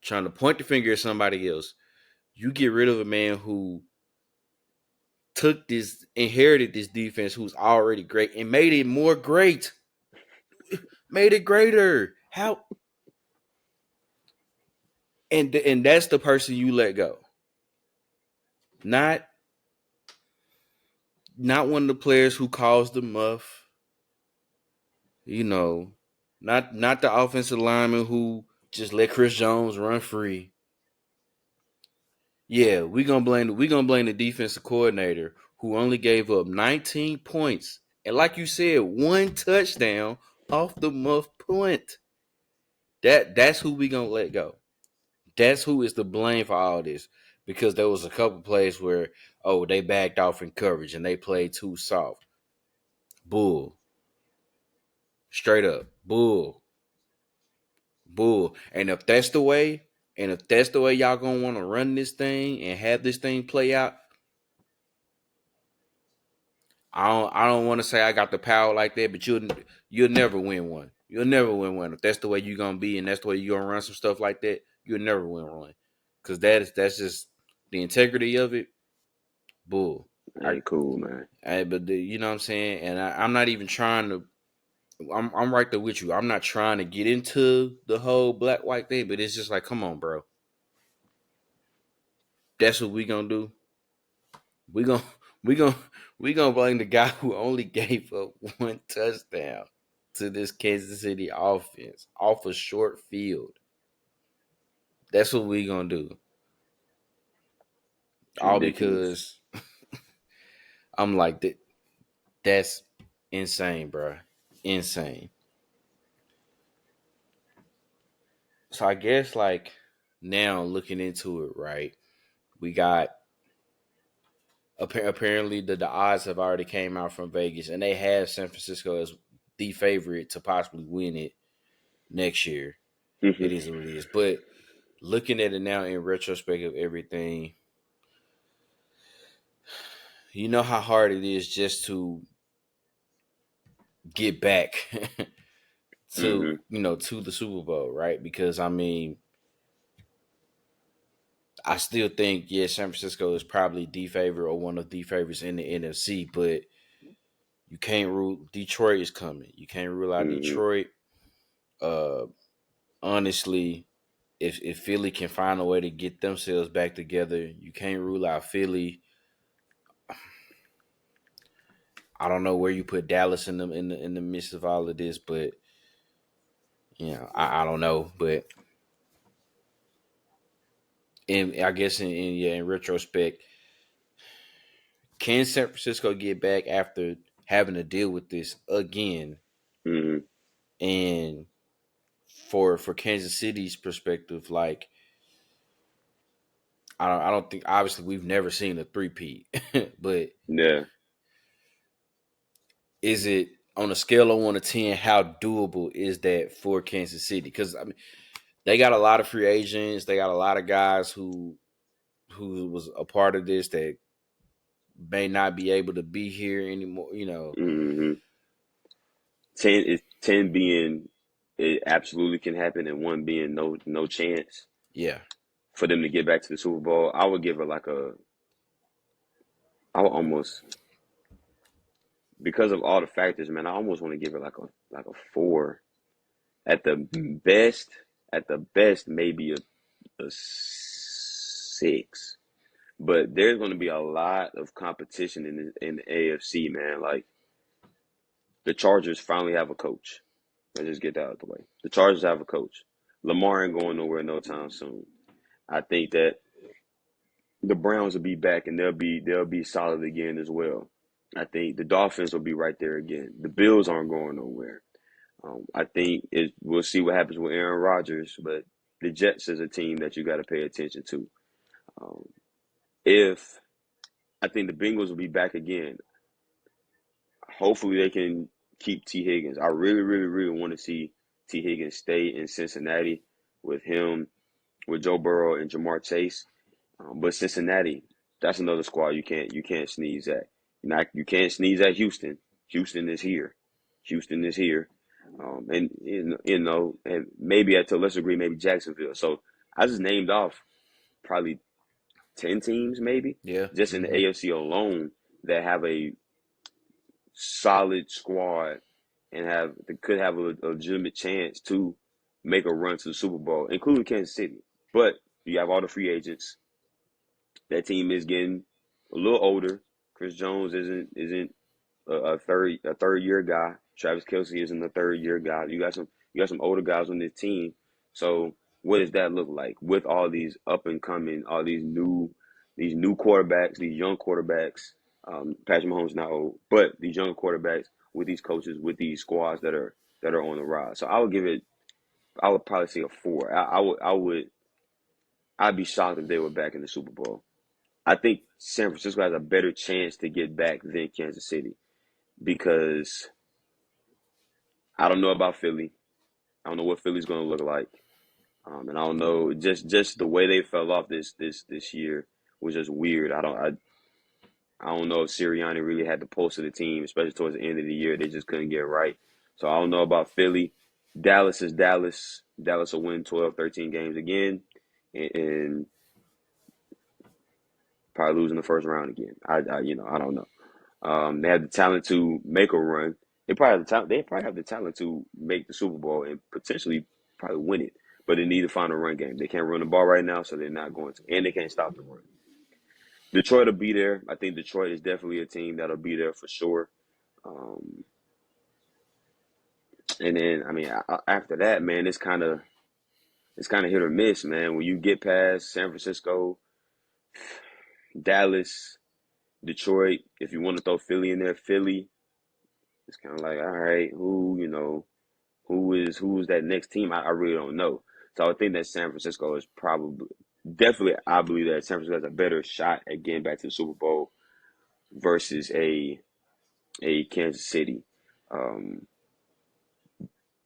trying to point the finger at somebody else. You get rid of a man who inherited this defense who's already great and made it more great, made it greater. How? And that's the person you let go. Not not one of the players who caused the muff, you know, not the offensive lineman who just let Chris Jones run free. Yeah, we gonna blame the defensive coordinator who only gave up 19 points and, like you said, 1 touchdown off the muff punt. That's who we gonna let go. That's who is to blame for all this because there was a couple plays where they backed off in coverage and they played too soft. Bull, straight up, bull. And if that's the way y'all gonna want to run this thing and have this thing play out, I don't want to say I got the power like that, but you'll never win one. You'll never win one if that's the way you're gonna be and that's the way you're gonna run some stuff like that. You'll never win one because that's just the integrity of it. Bull. I, Ain't cool, man. but you know what I'm saying, and I'm not even trying to. I'm right there with you. I'm not trying to get into the whole black white thing, but it's just like, come on, bro. That's what we gonna do. We gonna we gonna we gonna blame the guy who only gave up one touchdown to this Kansas City offense off a short field. That's what we gonna do. It's All ridiculous. because I'm like that. That's insane, bro. Insane. So I guess like now looking into it, right? We got apparently the odds have already came out from Vegas, and they have San Francisco as the favorite to possibly win it next year. It is what it is. But looking at it now in retrospect of everything, you know how hard it is just to get back to hmm to the Super Bowl, right? Because I mean, I still think San Francisco is probably the favorite or one of the favorites in the NFC, but you can't rule Detroit is coming. You can't rule out hmm Detroit. Uh, honestly, if Philly can find a way to get themselves back together, you can't rule out Philly. I don't know where you put Dallas in the midst of all of this, but I don't know. But I guess in retrospect, can San Francisco get back after having to deal with this again? hmm And for Kansas City's perspective, like I don't think obviously we've never seen a three-peat, but Yeah. is it on a scale of 1 to 10? How doable is that for Kansas City? Because I mean, they got a lot of free agents. They got a lot of guys who was a part of this that may not be able to be here anymore. hmm 10 being it absolutely can happen, and one being no chance Yeah, for them to get back to the Super Bowl. I would give her like I would almost, because of all the factors, man. I almost want to give her like a 4 at the best. At the best, maybe a 6. But there's going to be a lot of competition in the AFC, man. Like the Chargers finally have a coach. Let's just get that out of the way. The Chargers have a coach. Lamar ain't going nowhere no time soon. I think that the Browns will be back and they'll be solid again as well. I think the Dolphins will be right there again. The Bills aren't going nowhere. I think we'll see what happens with Aaron Rodgers, but the Jets is a team that you got to pay attention to. Um, if I think the Bengals will be back again. Hopefully they can keep T. Higgins. I really, really, really want to see T. Higgins stay in Cincinnati with him, with Joe Burrow and Jamar Chase. But Cincinnati, that's another squad you can't sneeze at. You can't sneeze at Houston. Houston is here. Houston is here. And and maybe to a lesser degree, maybe Jacksonville. So I just named off probably 10 teams, maybe yeah, just in the AFC alone that have a solid squad and could have a legitimate chance to make a run to the Super Bowl, including Kansas City. But you have all the free agents. That team is getting a little older. Chris Jones isn't a third year guy. Travis Kelsey isn't a third year guy. You got some older guys on this team. So what does that look like with all these up and coming, all these new quarterbacks, these young quarterbacks? Patrick Mahomes not old, but these young quarterbacks with these coaches, with these squads that are on the rise. So I would give it. I would probably say a 4. I'd be shocked if they were back in the Super Bowl. I think San Francisco has a better chance to get back than Kansas City because I don't know about Philly. I don't know what Philly's going to look like, and I don't know just the way they fell off this year was just weird. I don't know if Sirianni really had the pulse of the team, especially towards the end of the year. They just couldn't get it right. So I don't know about Philly. Dallas is Dallas. Dallas will win 12, 13 games again, and probably lose in the first round again. I don't know. They have the talent to make a run. They probably have the talent. They probably have the talent to make the Super Bowl and potentially probably win it. But they need to find a run game. They can't run the ball right now, so they're not going to, and they can't stop the run. Detroit will be there. I think Detroit is definitely a team that'll be there for sure. Um, and then, I mean, after that, man, it's kind of hit or miss, man. When you get past San Francisco, Dallas, Detroit, if you want to throw Philly in there, Philly, it's kind of like, all right, who is that next team? I really don't know. So I think that San Francisco is probably definitely. I believe that San Francisco has a better shot at getting back to the Super Bowl versus a Kansas City. Um,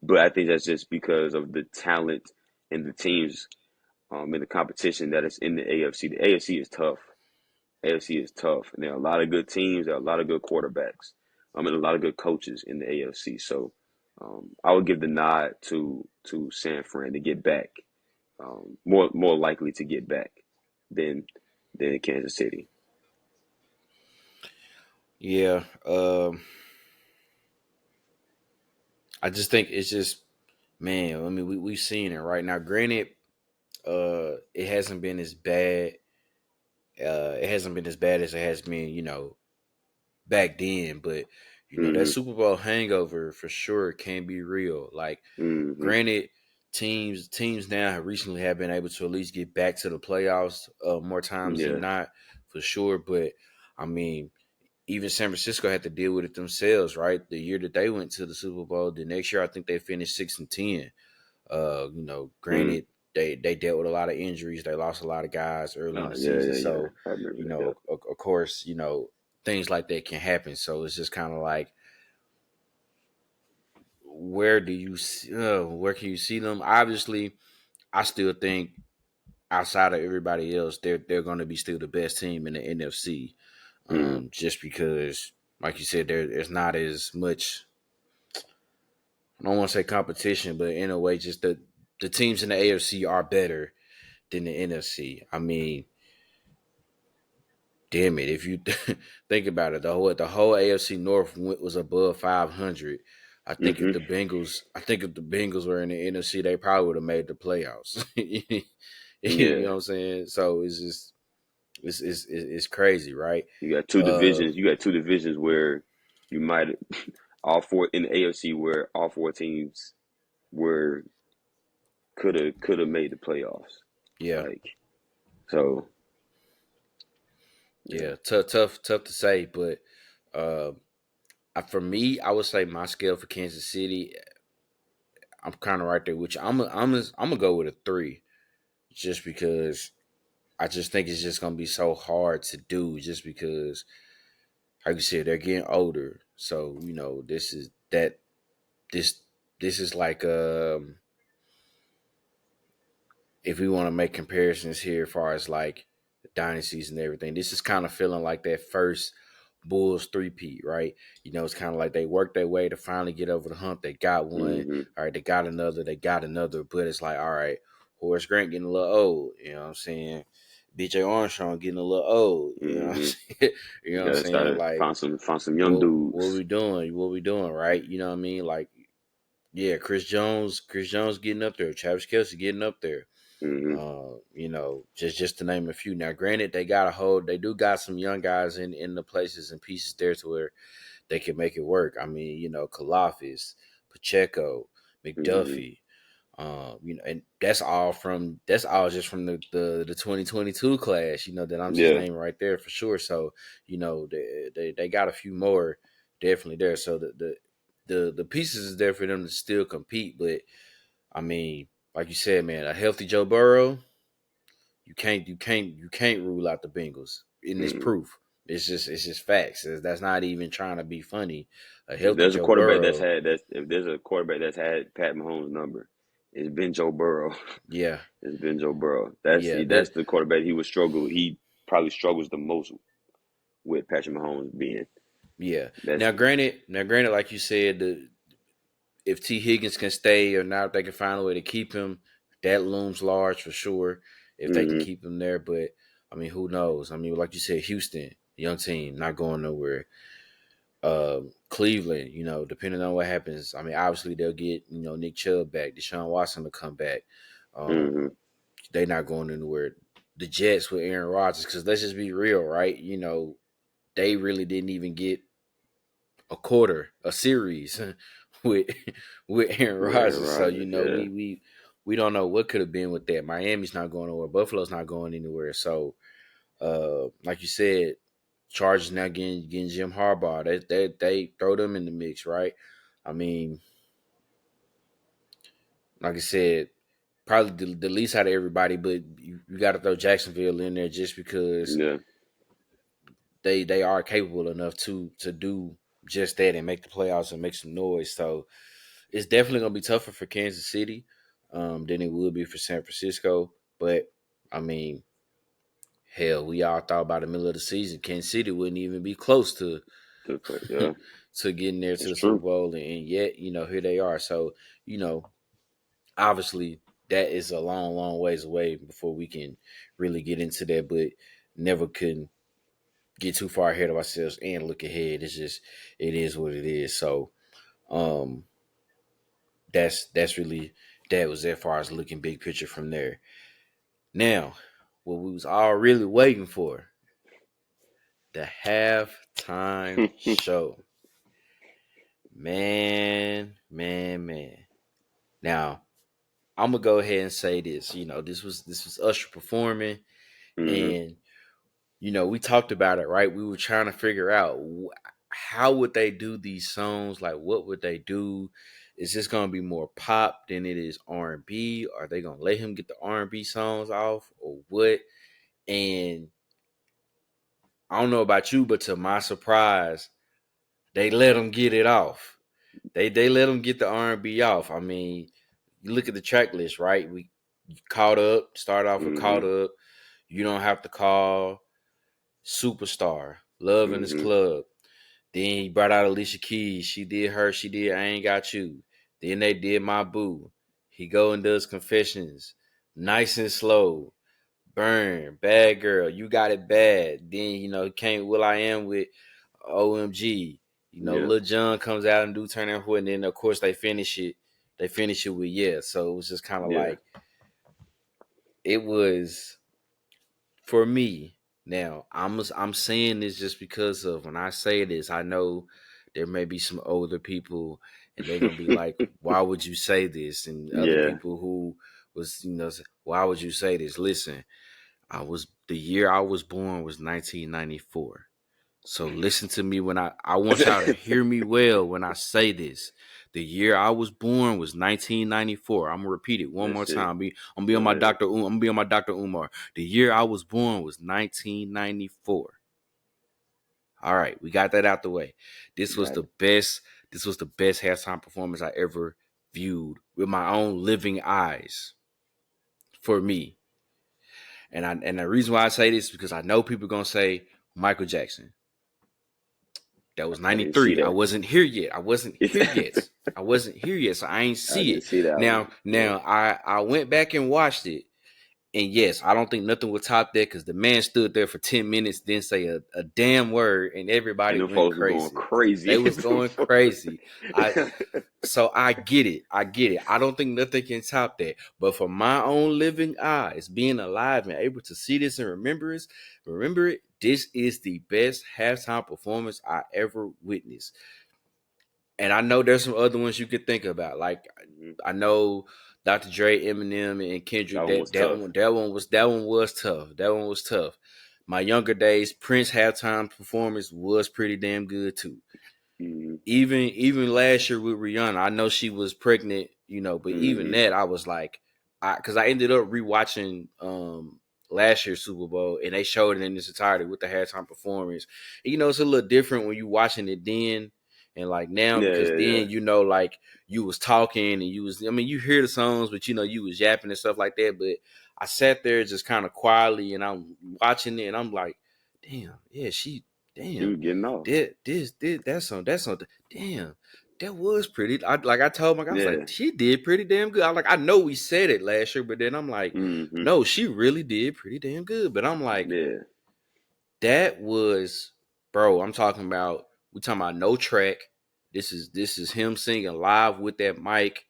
but I think that's just because of the talent and the teams in the competition that is in the AFC. The AFC is tough. AFC is tough, and there are a lot of good teams. There are a lot of good quarterbacks. And a lot of good coaches in the AFC. So I would give the nod to San Fran to get back. More likely to get back than Kansas City. Yeah. I just think it's just man. I mean, we've seen it right now. Granted, it hasn't been as bad. It hasn't been as bad as it has been, back then. But that Mm-hmm. Super Bowl hangover for sure can be real. Like, Mm-hmm. granted, teams now have been able to at least get back to the playoffs more times than Yeah. not, for sure. But I mean, even San Francisco had to deal with it themselves, right? The year that they went to the Super Bowl, the next year I think they finished 6-10. Mm. Granted, they dealt with a lot of injuries. They lost a lot of guys early in the Yeah, season. yeah, yeah. So, I remember that. Yeah. of course, things like that can happen. So it's just kind of like, where can you see them? Obviously, I still think outside of everybody else, they're going to be still the best team in the NFC. Mm. Just because, like you said, there's not as much. I don't want to say competition, but in a way, just the teams in the AFC are better than the NFC. I mean, damn it, if you think about it, the whole AFC North was above 500. Mm-hmm. I think if the Bengals were in the NFC, they probably would have made the playoffs. You know Yeah. what I'm saying? So it's just it's crazy, right? You got two Uh, divisions. You got two divisions where you might all four in the AFC where all four teams were could have made the playoffs. yeah, Like so. Yeah. yeah, tough to say, but uh, for me, I would say my scale for Kansas City, I'm kind of right there, which I'm gonna go with a 3, just because I just think it's just gonna be so hard to do, just because, like you said, they're getting older. So this this is like if we want to make comparisons here, as far as like the dynasties and everything, this is kind of feeling like that first Bulls three-peat, right? It's kind of like they worked their way to finally get over the hump. They got one, Mm-hmm. all right. They got another, but it's like, all right, Horace Grant getting a little old. You know what I'm saying? BJ Armstrong getting a little old. You know what I'm Mm-hmm. saying? You know You what I'm gotta saying? start Like, find some young what dudes. we doing? What we doing? Right? You know what I mean? Like, yeah, Chris Jones getting up there. Travis Kelsey getting up there. Mm-hmm. Just to name a few. Now, granted, they do got some young guys in the places and pieces there to where they can make it work. I mean, Kalafis, Pacheco, Mm-hmm. McDuffie, and that's all just from the 2022 class. That I'm just Yeah. naming right there for sure. So they got a few more definitely there. So the pieces is there for them to still compete. But I mean, like you said, man, a healthy Joe Burrow, you can't rule out the Bengals. In this Mm-hmm. proof. It's just facts. That's not even trying to be funny. A If healthy there's a Joe quarterback Burrow, if there's a quarterback that's had Pat Mahomes' number, it's been Joe Burrow. yeah, It's been Joe Burrow. That's yeah, that's the quarterback he would struggle. He probably struggles the most with Patrick Mahomes being. Yeah. That's Now granted, like you said, if T Higgins can stay or not, if they can find a way to keep him, that looms large for sure. If they can hmm keep him there, but I mean, who knows? I mean, like you said, Houston, young team, not going nowhere. Cleveland, depending on what happens, I mean, obviously they'll get Nick Chubb back, Deshaun Watson will come back. Um, hmm they're not going anywhere. The Jets with Aaron Rodgers, because let's just be real, right? They really didn't even get a series with with Aaron with Aaron Rodgers. So Rodgers. Yeah, we don't know what could have been with that. Miami's not going nowhere. Buffalo's not going anywhere. So like you said, Chargers now getting Jim Harbaugh. They throw them in the mix, right? I mean, like I said, probably the least out of everybody, but you got to throw Jacksonville in there just because yeah, they are capable enough to do just that and make the playoffs and make some noise. So it's definitely gonna be tougher for Kansas City than it would be for San Francisco. But I mean, hell, we all thought by the middle of the season, Kansas City wouldn't even be close to to play. Yeah, to getting there to it's the Super true. Bowl, and yet here they are. So obviously that is a long, long ways away before we can really get into that. But never could get too far ahead of ourselves and look ahead. It's just it is what it is. So um that's really that was as far as looking big picture from there. Now, what we was all really waiting for, the halftime show. Man, man, man. Now, I'm gonna go ahead and say this. This was Usher performing, hmm and we talked about it, right? We were trying to figure out how would they do these songs? Like, what would they do? Is this gonna be more pop than it is R&B? Are they gonna let him get the R&B songs off, or what? And I don't know about you, but to my surprise, they let him get it off. They let him get the R&B off. I mean, you look at the track list, right? We caught up. Start off with hmm caught up. You don't have to call. Superstar. Love in His hmm Club. Then he brought out Alicia Keys. She did her. She did I Ain't Got You. Then they did My Boo. He go and does Confessions. Nice and Slow. Burn. Bad Girl. You Got It Bad. Then, he came Will I Am with OMG. Yeah, Lil Jon comes out and do Turn That Hood. And then, of course, they finish it. They finish it with Yeah. So it was just kind of yeah. like, it was for me. Now, I'm saying this just because of when I say this, I know there may be some older people and they're gonna be like, "Why would you say this?" And other yeah. people who was, say, "Why would you say this?" Listen, the year I was born was 1994. So listen to me when I want y'all to hear me well when I say this. The year I was born was 1994. I'm gonna repeat it one more That's it. time. I'm be Go on my ahead. I'm gonna be on my Dr. Umar. The year I was born was 1994. All right, we got that out the way. This was Got the it. best. This was the best halftime performance I ever viewed with my own living eyes for me. And the reason why I say this is because I know people are gonna say Michael Jackson. That was I didn't see 93. I that. wasn't here yet. I wasn't here yet. I wasn't here yet, so I ain't I see didn't it. see that Now, one. Yeah. now I went back and watched it, and yes, I don't think nothing would top that because the man stood there for 10 minutes, didn't say a damn word, and And everybody them went folks were going crazy. crazy. They was going crazy. I So I get it. I get it. I don't think nothing can top that. But for my own living eyes, being alive and able to see this and remember it, this is the best halftime performance I ever witnessed. And I know there's some other ones you could think about. Like Mhm. I know Dr. Dre, Eminem, and That Kendrick. one That was that tough. one that one was tough. That one was tough. My younger days, Prince halftime performance was pretty damn good too. hmm Even last year with Rihanna, I know she was pregnant, but even hmm that I was like, because I ended up rewatching last year's Super Bowl and they showed it in its entirety with the halftime performance. And, it's a little different when you watching it then and like now Yeah, because yeah, yeah. then like you was talking and you hear the songs, but you was yapping and stuff like that. But I sat there just kind of quietly and I'm watching it and I'm like, damn, yeah, He damn, was getting off. this that's on damn. That was pretty. I told my guy, I was like, Yeah. she did pretty damn good. I like, I know we said it last year, but then I'm like, Hmm. no, she really did pretty damn good. But I'm like, Yeah. that was, bro. I'm talking about. We talking about no track. This is him singing live with that mic,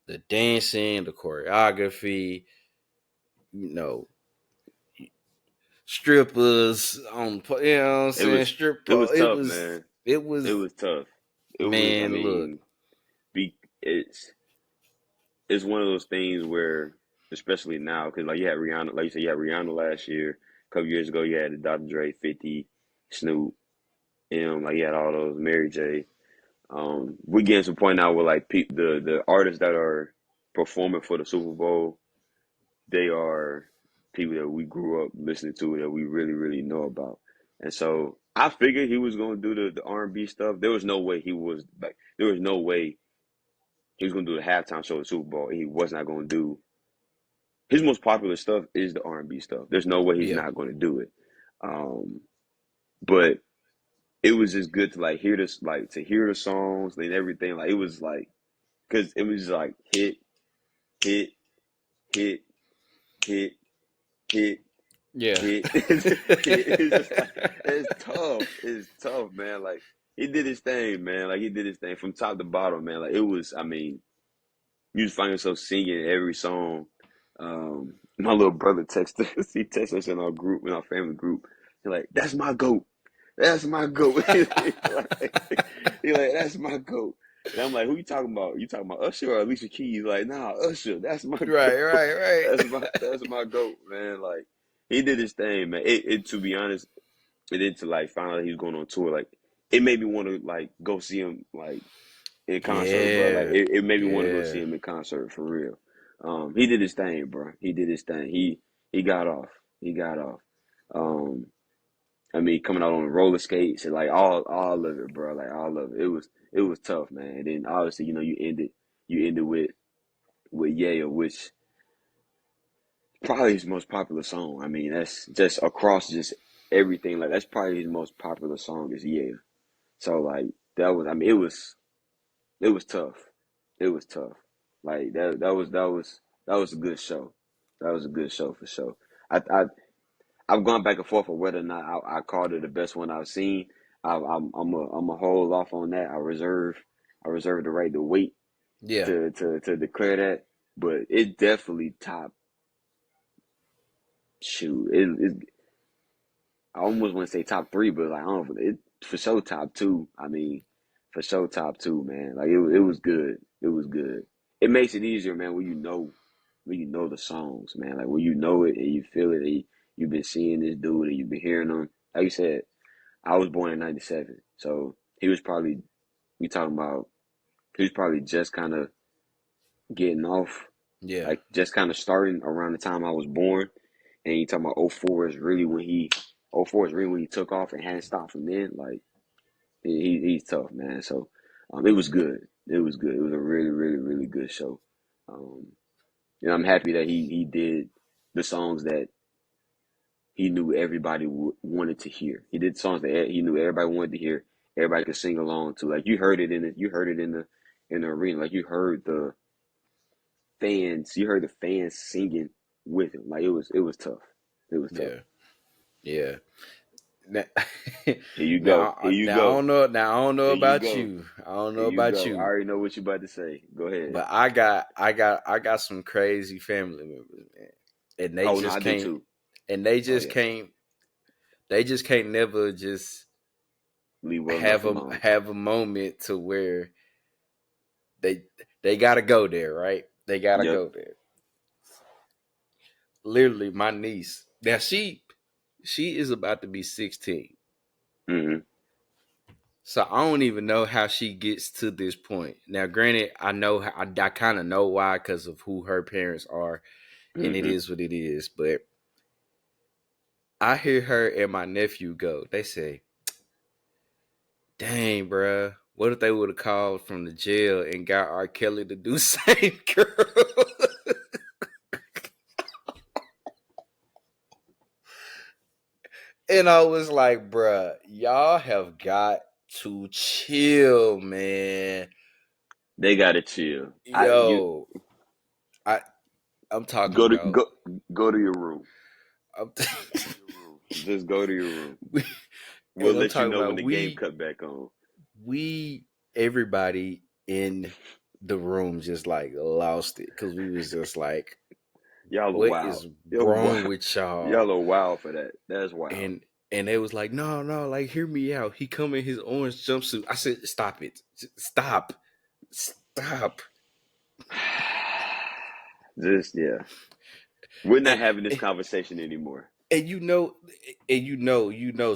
the dancing, the choreography. You know, strippers on. You know what I'm It saying? was Strip. it was It tough, was. man. It It was. was tough. It was. I Man, look. mean, be it's it's one of those things where, especially now, because like you had Rihanna, like you said, you had Rihanna last year. A couple years ago, you had the Dr. Dre, 50, Snoop, like you had all those Mary J. We're getting to a point now where like the artists that are performing for the Super Bowl, they are people that we grew up listening to that we really really know about, and so I figured he was going to do the R&B stuff. There was no way he was like there was no way he was going to do the halftime show at the Super Bowl. And he was not going to do his most popular stuff is the R&B stuff. There's no way he's Yeah. not going to do it. Um, but it was just good to like hear this, like to hear the songs and everything. Like it was like because it was like hit, hit, hit, hit, hit, Yeah. hit. It's just like it's tough. It's tough, man. Like he did his thing, man. Like he did his thing from top to bottom, man. Like it was. I mean, you just find yourself singing every song. My little brother texted us. He texted us in our group, in our family group. He's like, "That's my goat. That's my goat." He like, "That's my goat." And I'm like, "Who you talking about? You talking about Usher or Alicia Keys?" Like, "Nah, Usher. That's my Right, goat. right, right. That's my goat, man." Like, he did his thing, man. It to be honest, it did to like find out he was going on tour. Like, it made me want to like go see him like in concert, bro. Like Yeah. it made me want to go see Yeah. him in concert for real. He did his thing, bro. He did his thing. He got off. He got off. Um, I mean, coming out on roller skates and like all of it, bro. Like all of it. It was tough, man. And then obviously, you ended with Yeah, which probably his most popular song. I mean, that's just across just everything. Like that's probably his most popular song is Yeah. So like that was. I mean, it was tough. It was tough. Like that was a good show. That was a good show for sure. I've gone back and forth on whether or not I called it the best one I've seen. I'm a hold off on that. I reserve the right to wait Yeah. to declare that. But it definitely top shoot. I almost want to say top three, but like I don't. It for sure top two. I mean, for sure top two, man. Like it was good. It was good. It makes it easier, man, when you know the songs, man. Like when you know it and you feel it, and you've been seeing this dude and you've been hearing him. Like you said, I was born in '97, so he was probably we talking about. He was probably just kind of getting off, Yeah. like just kind of starting around the time I was born. And you talking about '04 is really when he took off and hadn't stopped from then. Like he's tough, man. So it was good. It was good. It was a really, really, really good show. Um, I'm happy that he did the songs that he knew everybody wanted to hear. He did songs that he knew everybody wanted to hear. Everybody could sing along to. Like you heard it in the arena. Like you heard the fans singing with him. Like it was tough. It was tough. Yeah. Yeah. Now, Here you go. Here you now I go. don't know. Now I don't know Here you about go. you. I don't Here know you about go. I you. already know what you're about to say. Go ahead. But I got some crazy family members, man. And they Oh no, just I do can't too. and they Oh just yeah. can't they just can't never just Leave well enough have a alone. have a moment to where they they gotta go there, right? They gotta Yep. go there. Literally, my niece. Now she is about to be 16. Mm-hmm. So I don't even know how she gets to this point. Now, granted, I know I kind of know why because of who her parents are, and it Mm-hmm. is what it is. But I hear her and my nephew go. They say, "Dang, bruh, what if they would have called from the jail and got R. Kelly to do same girl?" And I was like, bruh, y'all have got to chill, man. They gotta chill. I you Yo, I I'm talking go to about. go to your room. I'm Go to your room. Just go to your room. we, We'll and I'm let you talking know when about the game cut back on. we everybody in the room just like lost it because we was just like, Y'all are what wild. is You're wrong wild. with y'all? Y'all are wild for that. That's wild. And they was like, no, no, like hear me out. He come in his orange jumpsuit. I said, stop it, stop, stop. Just yeah. We're not And, having this conversation anymore. and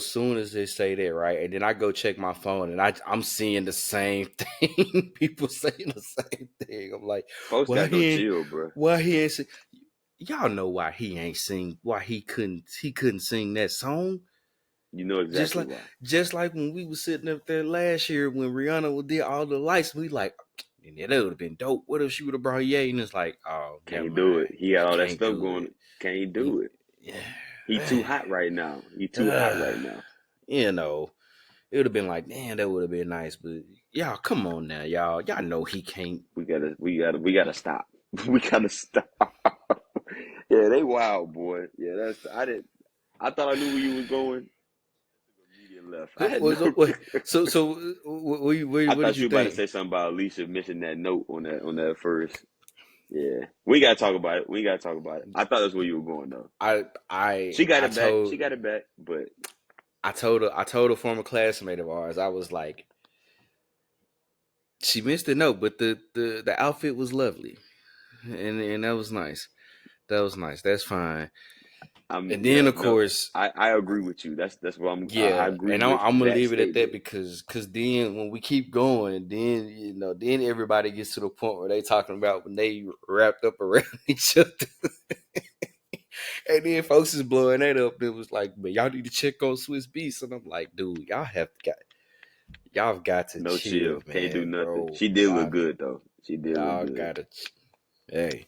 soon as they say that, right? And then I go check my phone and I'm seeing the same thing. People saying the same thing. I'm like, Folks why gotta go he ain't chill, bro. why he ain't sing? Y'all know why he ain't sing, why he couldn't sing that song. You know Just exactly like why. just like when we was sitting up there last year when Rihanna did all the lights, we like, yeah, that would have been dope. What if she would have brought Ye? And it's like, oh, never Can't do it. mind. He got all that Can't stuff do going. it. Can't You, do it. He too yeah. hot right now. He too hot right now. You know, it would have been like, man, that would have been nice. But y'all, come on now, y'all. Y'all know he can't. We gotta stop. We gotta stop. Yeah, they wild, boy. Yeah, that's I didn't. I thought I knew where you was going. Took a immediate left. I had no. So I what did thought you you were about to think? say something about Alicia missing that note on that first. Yeah, we gotta talk about it. We gotta talk about it. I thought that's where you were going though. I I She got I it back. told She got it back. But I told a former classmate of ours. I was like, she missed a note, but the outfit was lovely, and that was nice. That was nice. That's fine. And then yeah, of no, course, I agree with you. That's what I yeah, agree and I'm, with I'm gonna that leave it at that statement. because then when we keep going, then then everybody gets to the point where they talking about when they wrapped up around each other, and then folks is blowing that up. It was like, but y'all need to check on Swiss Beats, and I'm like, dude, y'all got to No chill. chill, Can't do man, nothing. bro. She did look good though. She did look Y'all good. gotta, hey,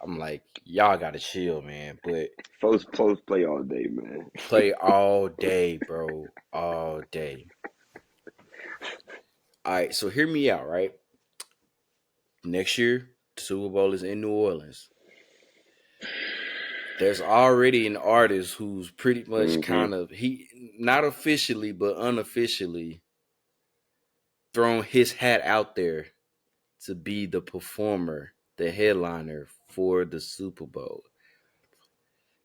I'm like, y'all gotta chill, man. But Folks play all day, man. play all day, bro, all day. All right, so hear me out, right? Next year, the Super Bowl is in New Orleans. There's already an artist who's pretty much Hmm. kind of he not officially but unofficially thrown his hat out there to be the performer, the headliner for the Super Bowl.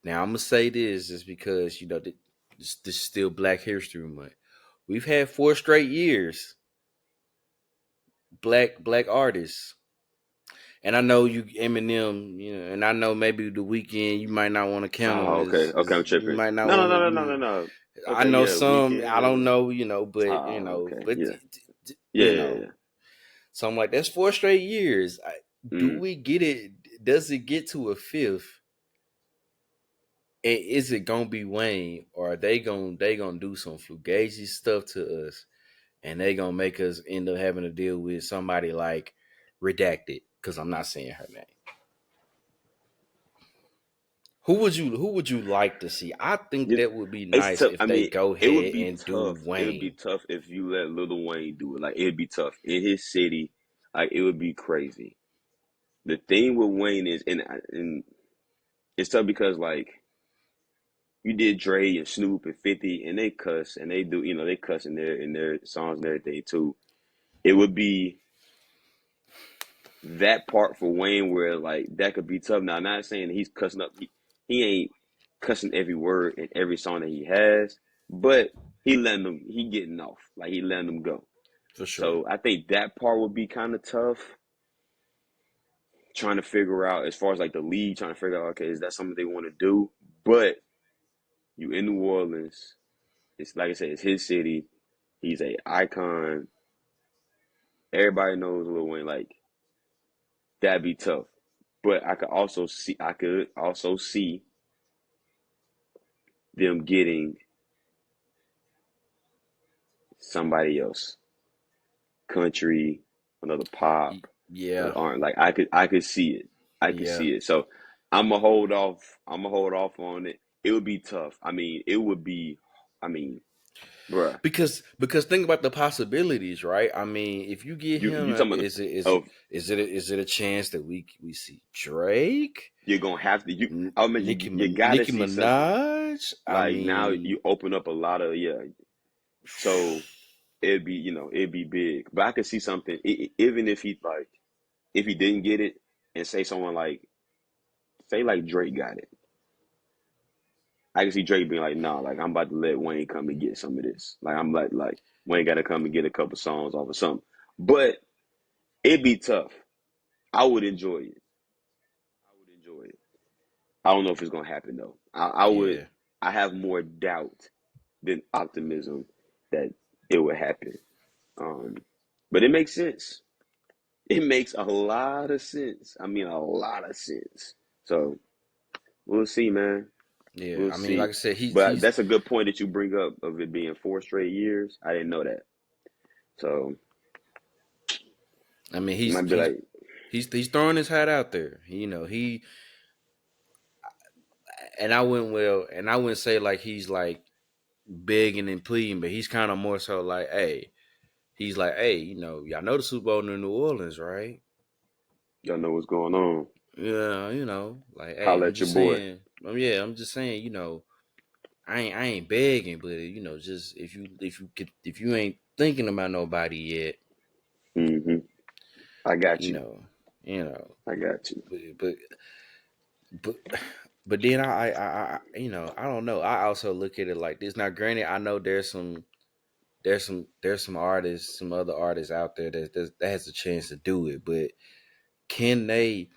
Now I'm gonna say this just because this is still Black History Month. We've had 4 straight years black artists. And I know you Eminem, and I know maybe the weekend you might not want to count Oh, them okay. Okay, I'm as you tripping. might not No, no, want to, no, no, no, no, no. I Okay, know yeah, some, I don't weekend. know, but Oh, okay. but Yeah. Yeah, you yeah, know. yeah. So I'm like, that's 4 straight years. Do Mm. we get it? Does it get to a fifth? And is it gonna be Wayne, or are they gonna do some fugazi stuff to us, and they gonna make us end up having to deal with somebody like Redacted? Because I'm not saying her name. Who would you like to see? I think You, that would be it's nice tough. if I they mean, go it would ahead be and do tough. It would be Wayne. tough if you let Little Wayne do it. Like it'd be tough in his city. Like it would be crazy. The thing with Wayne is, and it's tough because like you did Dre and Snoop and 50, and they cuss and they do, they cuss in their songs and everything too. It would be that part for Wayne where like that could be tough. Now, I'm not saying he's cussing up. He ain't cussing every word in every song that he has, but he getting off. Like he letting them go. For sure. So I think that part would be kind of tough. Trying to figure out as far as like the league, trying to figure out, okay, is that something they want to do? But you in New Orleans, it's like I said, it's his city. He's a icon. Everybody knows Lil Wayne. Like that'd be tough. But I could also see them getting somebody else, country, another pop, Yeah, another R. Like I could see it. I could yeah. see it. So I'm gonna hold off. I'm gonna hold off on it it would be tough. I mean, it would be. I mean, bruh, Because think about the possibilities, right? I mean, if you get him, you talking about of is it a chance that we see Drake, you're gonna have to you. I mean, you gotta Nicki see something. Minaj? I Like now, mean, you open up a lot of yeah. So it'd be it'd be big. But I could see something even if he like if he didn't get it and say someone like say like Drake got it. I can see Drake being like, nah, like I'm about to let Wayne come and get some of this. Like I'm like Wayne got to come and get a couple songs off of something. But it'd be tough. I would enjoy it. I would enjoy it. I don't know if it's gonna happen though. I would. yeah, I have more doubt than optimism that it would happen. Um, but it makes sense. It makes a lot of sense. I mean, a lot of sense. So we'll see, man. yeah. We'll I mean, like see. I said, But he's. that's a good point that you bring up of it being 4 straight years. I didn't know that. So I mean, you might be like, he's throwing his hat out there. He and I wouldn't say like he's like begging and pleading, but he's kind of more so like, hey, he's like, hey, y'all know the Super Bowl in New Orleans, right? y'all know what's going on. Yeah, like, hey, Holla I'm at your just boy. saying, yeah, I'm just saying, I ain't begging, but just if you ain't thinking about nobody yet, Hmm. I got you you. know, you know, I got you. but but but but then I don't know. I also look at it like this. Now, granted, I know there's some artists, some other artists out there that has a chance to do it, but can they?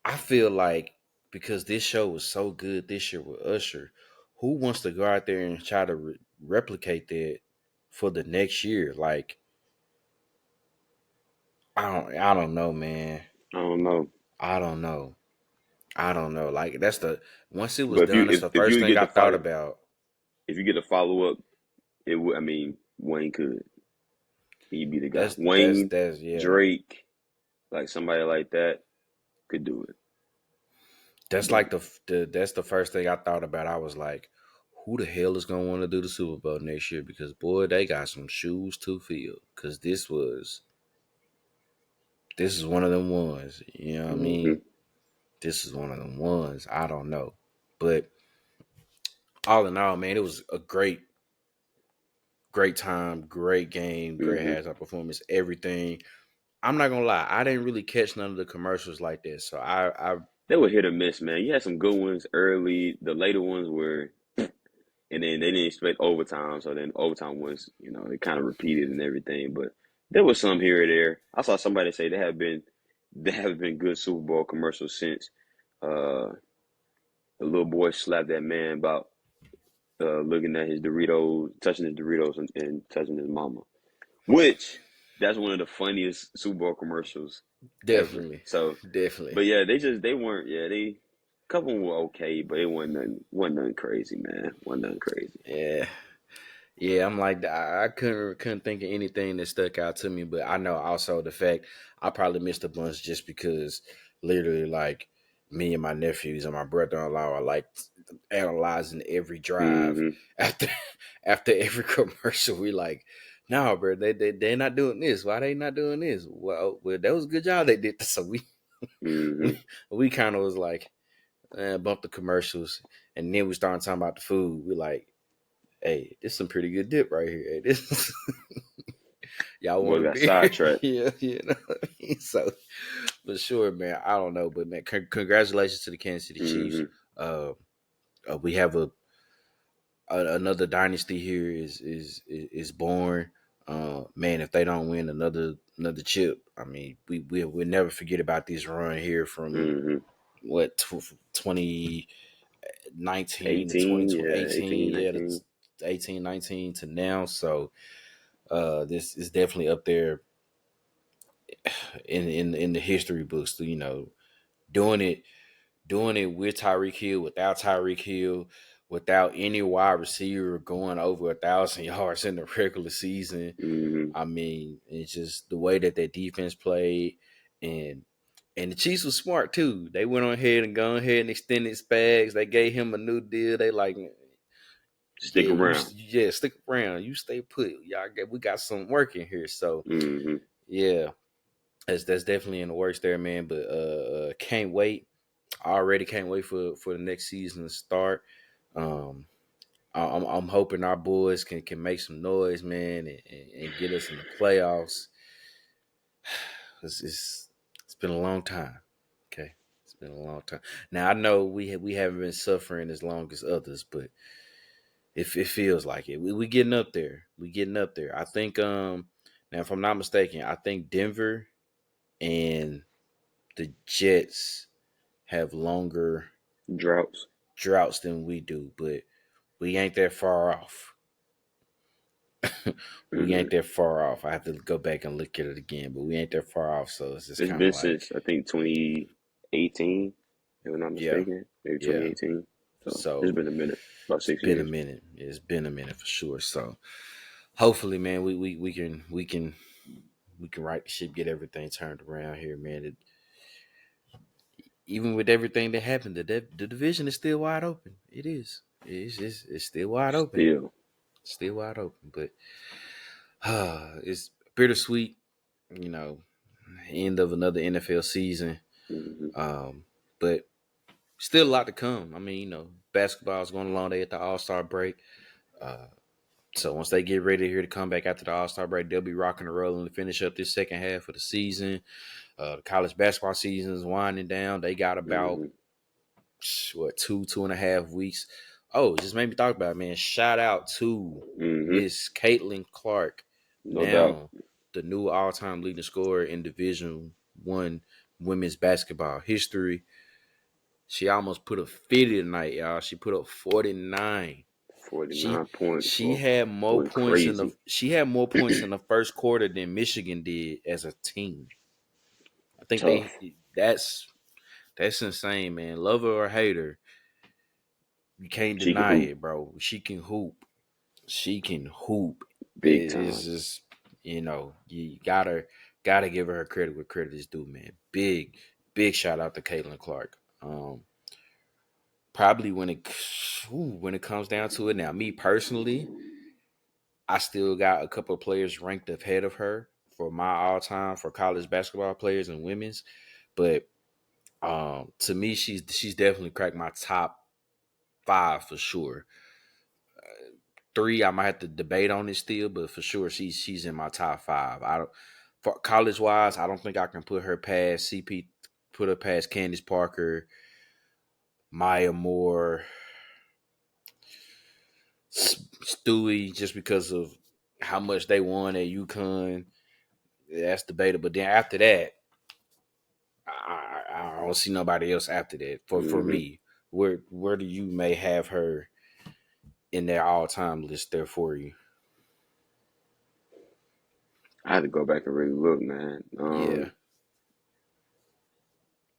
I feel like because this show was so good this year with Usher, who wants to go out there and try to replicate that for the next year? Like I don't know, man. I don't know. I don't know. I don't know. Like that's the once it was But done, that's the if first you thing get I to thought fight, about. if you get to follow up, it would. I mean, Wayne could. He'd be the guy. Wayne, That's yeah. Drake, like somebody like that could do it. Could That's do like it. that's the first thing I thought about. I was like, who the hell is gonna want to do the Super Bowl next year? Because boy, they got some shoes to fill. Because this is one of them ones. You know what I Hmm. mean? This is one of them ones. I don't know, but all in all, man, it was a great time, great game, great Hmm. halftime performance, everything. I'm not gonna lie, I didn't really catch none of the commercials like that, so I They were hit or miss, man. You had some good ones early. The later ones were, and then they didn't expect overtime, so then overtime was, it kind of repeated and everything. But there was some here or there. I saw somebody say there have been good Super Bowl commercials since uh, the little boy slapped that man about looking at his Doritos, touching his Doritos, and touching his mama. Which that's one of the funniest Super Bowl commercials ever. definitely, So, definitely, but yeah, they weren't. Yeah, they a couple were okay, but it wasn't nothing crazy, man. Wasn't nothing crazy. yeah. Yeah, I'm like I couldn't think of anything that stuck out to me, but I know also the fact I probably missed a bunch just because literally like me and my nephews and my brother-in-law are like analyzing every drive Hmm. after after every commercial. We like, no, bro, they're not doing this. Why they not doing this? Well, that was a good job they did. So Hmm. we kind of was like bump the commercials, and then we started talking about the food. We like, hey, this is some pretty good dip right here. Hey, this y'all want Boy a got beer? sidetracked. Yeah, you know what I mean? So, but sure, man. I don't know, but man, congratulations to the Kansas City Chiefs. Hmm. Uh, we have another dynasty here is born. Man, if they don't win another chip, I mean, we'll never forget about this run here from Hmm. what 2019 to 18, yeah, 2018, 18, yeah, to 19. 18, 19 to now. So this is definitely up there in the history books. Doing it doing it with Tyreek Hill, without Tyreek Hill, without any wide receiver going over 1,000 yards in the regular season. Hmm. I mean, it's just the way that defense played, and And the Chiefs was smart too. They went on ahead and gone ahead and extended Spags. They gave him a new deal. They like, Stick yeah, around. stick around. You stay put. We got some work in here. So Hmm. yeah, that's definitely in the works there, man. But can't wait. I already can't wait for the next season to start. Um, I'm hoping our boys can make some noise, man, and get us in the playoffs. It's been a long time. Okay, it's been a long time. Now I know we haven't been suffering as long as others, but it feels like it. We getting up there. We getting up there. I think now if I'm not mistaken, I think Denver and the Jets have longer Droughts. droughts than we do, but we ain't that far off. We Hmm. ain't that far off. I have to go back and look at it again, but we ain't that far off. So it's just It's kind of been like, since I think 2018, if I'm not yeah, mistaken, maybe yeah. 2018. So it's So been a minute, about it's 6 been a years. minute. It's been a minute for sure. So hopefully, man, we can right the ship, get everything turned around here, man. Even with everything that happened, the division is still wide open. It is. It's still wide open. Still. Still wide open. But it's bittersweet, you know, end of another NFL season. Hmm. Um, but still a lot to come. I mean, basketball is going along. They at the All Star break. Uh, so once they get ready here to come back after the All Star break, they'll be rocking and rolling to finish up this second half of the season. The college basketball season is winding down. They got about Hmm. what 2.5 weeks. Oh, it just made me talk about it, man. Shout out to Hmm. Miss Caitlin Clark, No doubt. now the new all-time leading scorer in Division 1 women's basketball history. She almost put up 50 tonight, y'all. She put up 49. She 49 points, she boy. had more Went points in the crazy. she had more points in the first quarter than Michigan did as a team. I think Tough. that's insane, man. Love her or hate her, you can't She can deny hoop it, bro. She can hoop. She can hoop. big time. It's just you gotta give her credit where credit is due, man. Big shout out to Caitlin Clark. Probably when it comes down to it, now me personally, I still got a couple of players ranked ahead of her for my all time for college basketball players and women's, but to me, she's definitely cracked my top five for sure. Three, I might have to debate on it still, but for sure she's in my top five. I don't for college wise, I don't think I can put her past CP, put her past Candace Parker, Maya Moore, Stewie, just because of how much they won at UConn. That's debatable. But then after that, I don't see nobody else after that. For Hmm. me, where do you may have her in their all time list there for you? I had to go back and really look, man. Yeah,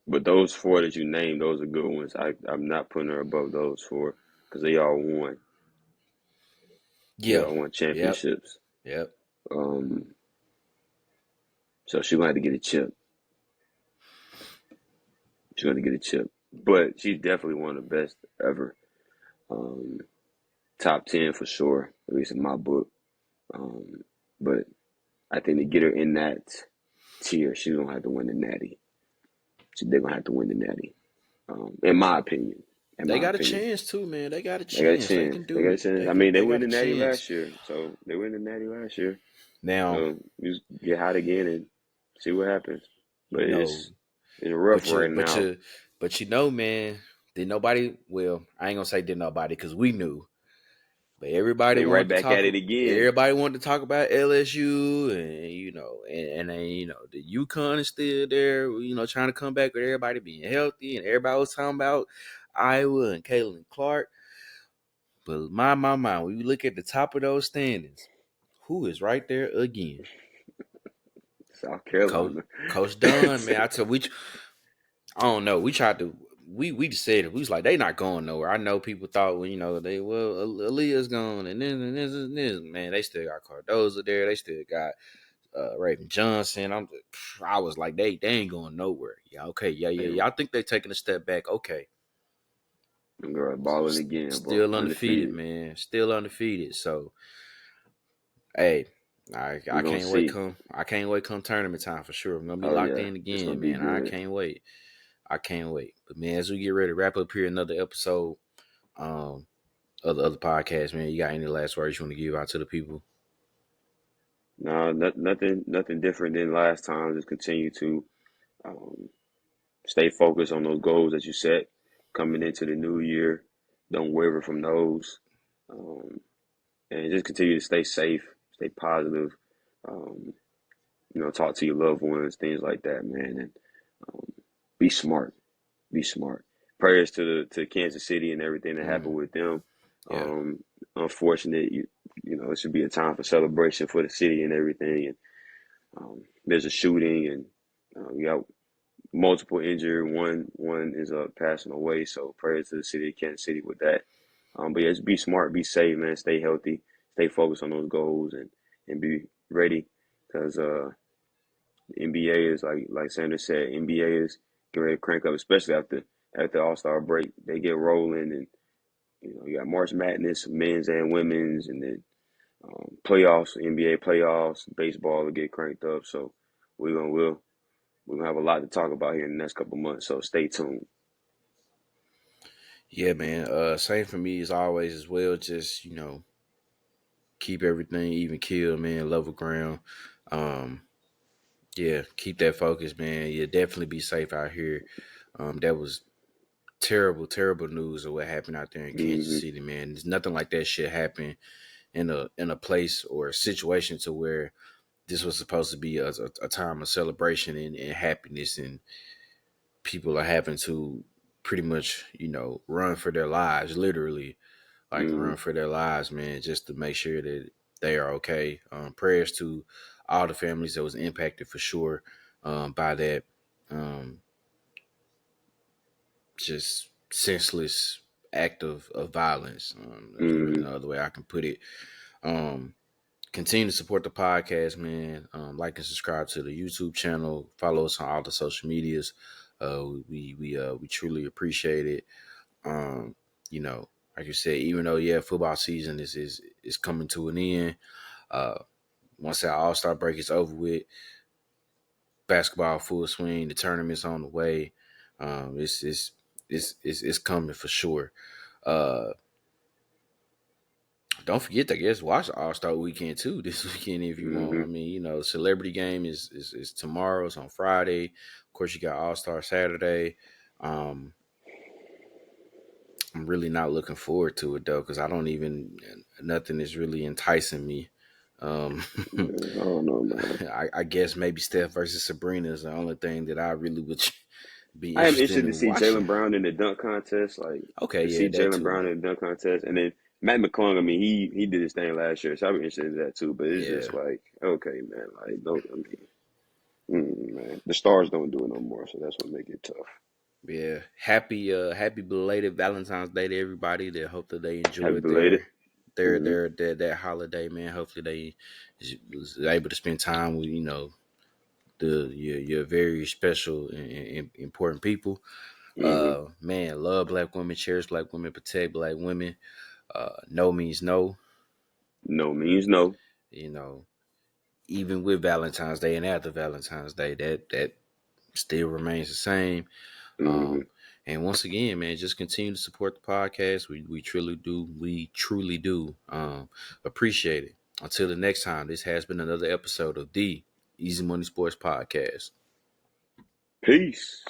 But those four that you named, those are good ones. I'm not putting her above those four because they all won. They yeah, all won yep, championships. yep. Um, so she's gonna have to get a chip. She's gonna get a chip. But she's definitely one of the best ever. Um, Top 10 for sure, at least in my book. Um, but I think to get her in that tier, she's gonna have to win the Natty. They're gonna have to win the Natty. In my opinion. In They my got a opinion. chance too, man. They got a They got a chance. They chance. can They got do a it. chance. I mean, they They win got the a Natty chance. last year, so they win the Natty last year. Now, So you just get hot again and see what happens. But you know, it's rough but you, right but now. you, but man, did nobody? Well, I ain't gonna say did nobody because we knew, but everybody They right wanted to back at talk. it again. Everybody wanted to talk about LSU, and and then the UConn is still there. Trying to come back with everybody being healthy, and everybody was talking about Iowa and Caitlin Clark. But my, when you look at the top of those standings, who is right there again? South Coach Carolina. Coach Dunn, man. I don't know. We tried to we just said it. We was like, they not going nowhere. I know people thought, well, Aaliyah's gone and this and this and this. Man, they still got Cardoza there. They still got Raven Johnson. I was like, they ain't going nowhere. Yeah, okay, yeah, They yeah. Y'all think they taking a step back? Okay, girl balling again, bro. still undefeated, Undefeated. man. Still undefeated. So, hey, We I gonna can't wait see. come I can't wait come tournament time for sure. I'm gonna be Oh locked yeah, in it's gonna again, be man. I good. can't wait. I can't wait. But man, as we get ready to wrap up here another episode, um, other podcasts, man. You got any last words you want to give out to the people? No, nothing different than last time. Just continue to um, stay focused on those goals that you set coming into the new year. Don't waver from those, um, and just continue to stay safe, stay positive. Um, talk to your loved ones, things like that, man, and um, be smart. Be smart. Prayers to Kansas City and everything that happened Mm, with them. yeah. Unfortunate, it should be a time for celebration for the city and everything. And there's a shooting, and we got multiple injured. One is passing away. So prayers to the city of Kansas City with that. But yeah, just be smart, be safe, man. Stay healthy, stay focused on those goals, and be ready because NBA is like Sanders said, NBA is getting ready to crank up, especially after All-Star break. They get rolling, and you got March Madness, men's and women's, and then playoffs, NBA playoffs, baseball will get cranked up. So we're gonna have a lot to talk about here in the next couple months. So stay tuned. Yeah, man. Same for me as always as well. Just keep everything even keel, man. Level ground. Um, yeah, keep that focus, man. Yeah, definitely be safe out here. That was terrible, terrible news of what happened out there in Kansas Hmm. City, man. There's nothing like that shit happen in a place or a situation to where this was supposed to be a time of celebration and happiness, and people are having to pretty much run for their lives, literally like Hmm. run for their lives, man, just to make sure that they are okay. Prayers to all the families that was impacted for sure by that. Um, just senseless act of violence. There's really Hmm. no other way I can put it. Um, Continue to support the podcast, man. Like and subscribe to the YouTube channel. Follow us on all the social medias. We truly appreciate it. Um, you know, like you said, even though football season is coming to an end. Uh, Once that All Star break is over with, basketball full swing. The tournament's on the way. It's coming for sure. Uh, don't forget to watch All Star Weekend too this weekend if you want. I Hmm. mean, celebrity game is tomorrow. It's on Friday. Of course, you got All Star Saturday. Um, I'm really not looking forward to it though because I don't even nothing is really enticing me. Um, I don't know, man. I guess maybe Steph versus Sabrina is the only thing that I really would be I am interested interested to in see watching. Jalen Brown in the dunk contest, like Okay, to yeah, see that Jalen too. Brown in the dunk contest, and then Matt McClung. I mean, he did his thing last year, so I'm interested in that too. But it's just Yeah, like, okay, man, like no, I mean, man, the stars don't do it no more, so that's what make it tough. yeah. Happy belated Valentine's Day to everybody. That hope that they Happy enjoyed belated. Hmm. that holiday, man. Hopefully they was able to spend time with your very special and important people. Hmm. Man, love black women, cherish black women, protect black women. No means no. No means no. You know, even with Valentine's Day and after Valentine's Day, that still remains the same. Hmm. Um, and once again, man, just continue to support the podcast. We truly do. We truly do appreciate it. Until the next time, this has been another episode of the Easy Money Sports Podcast. Peace.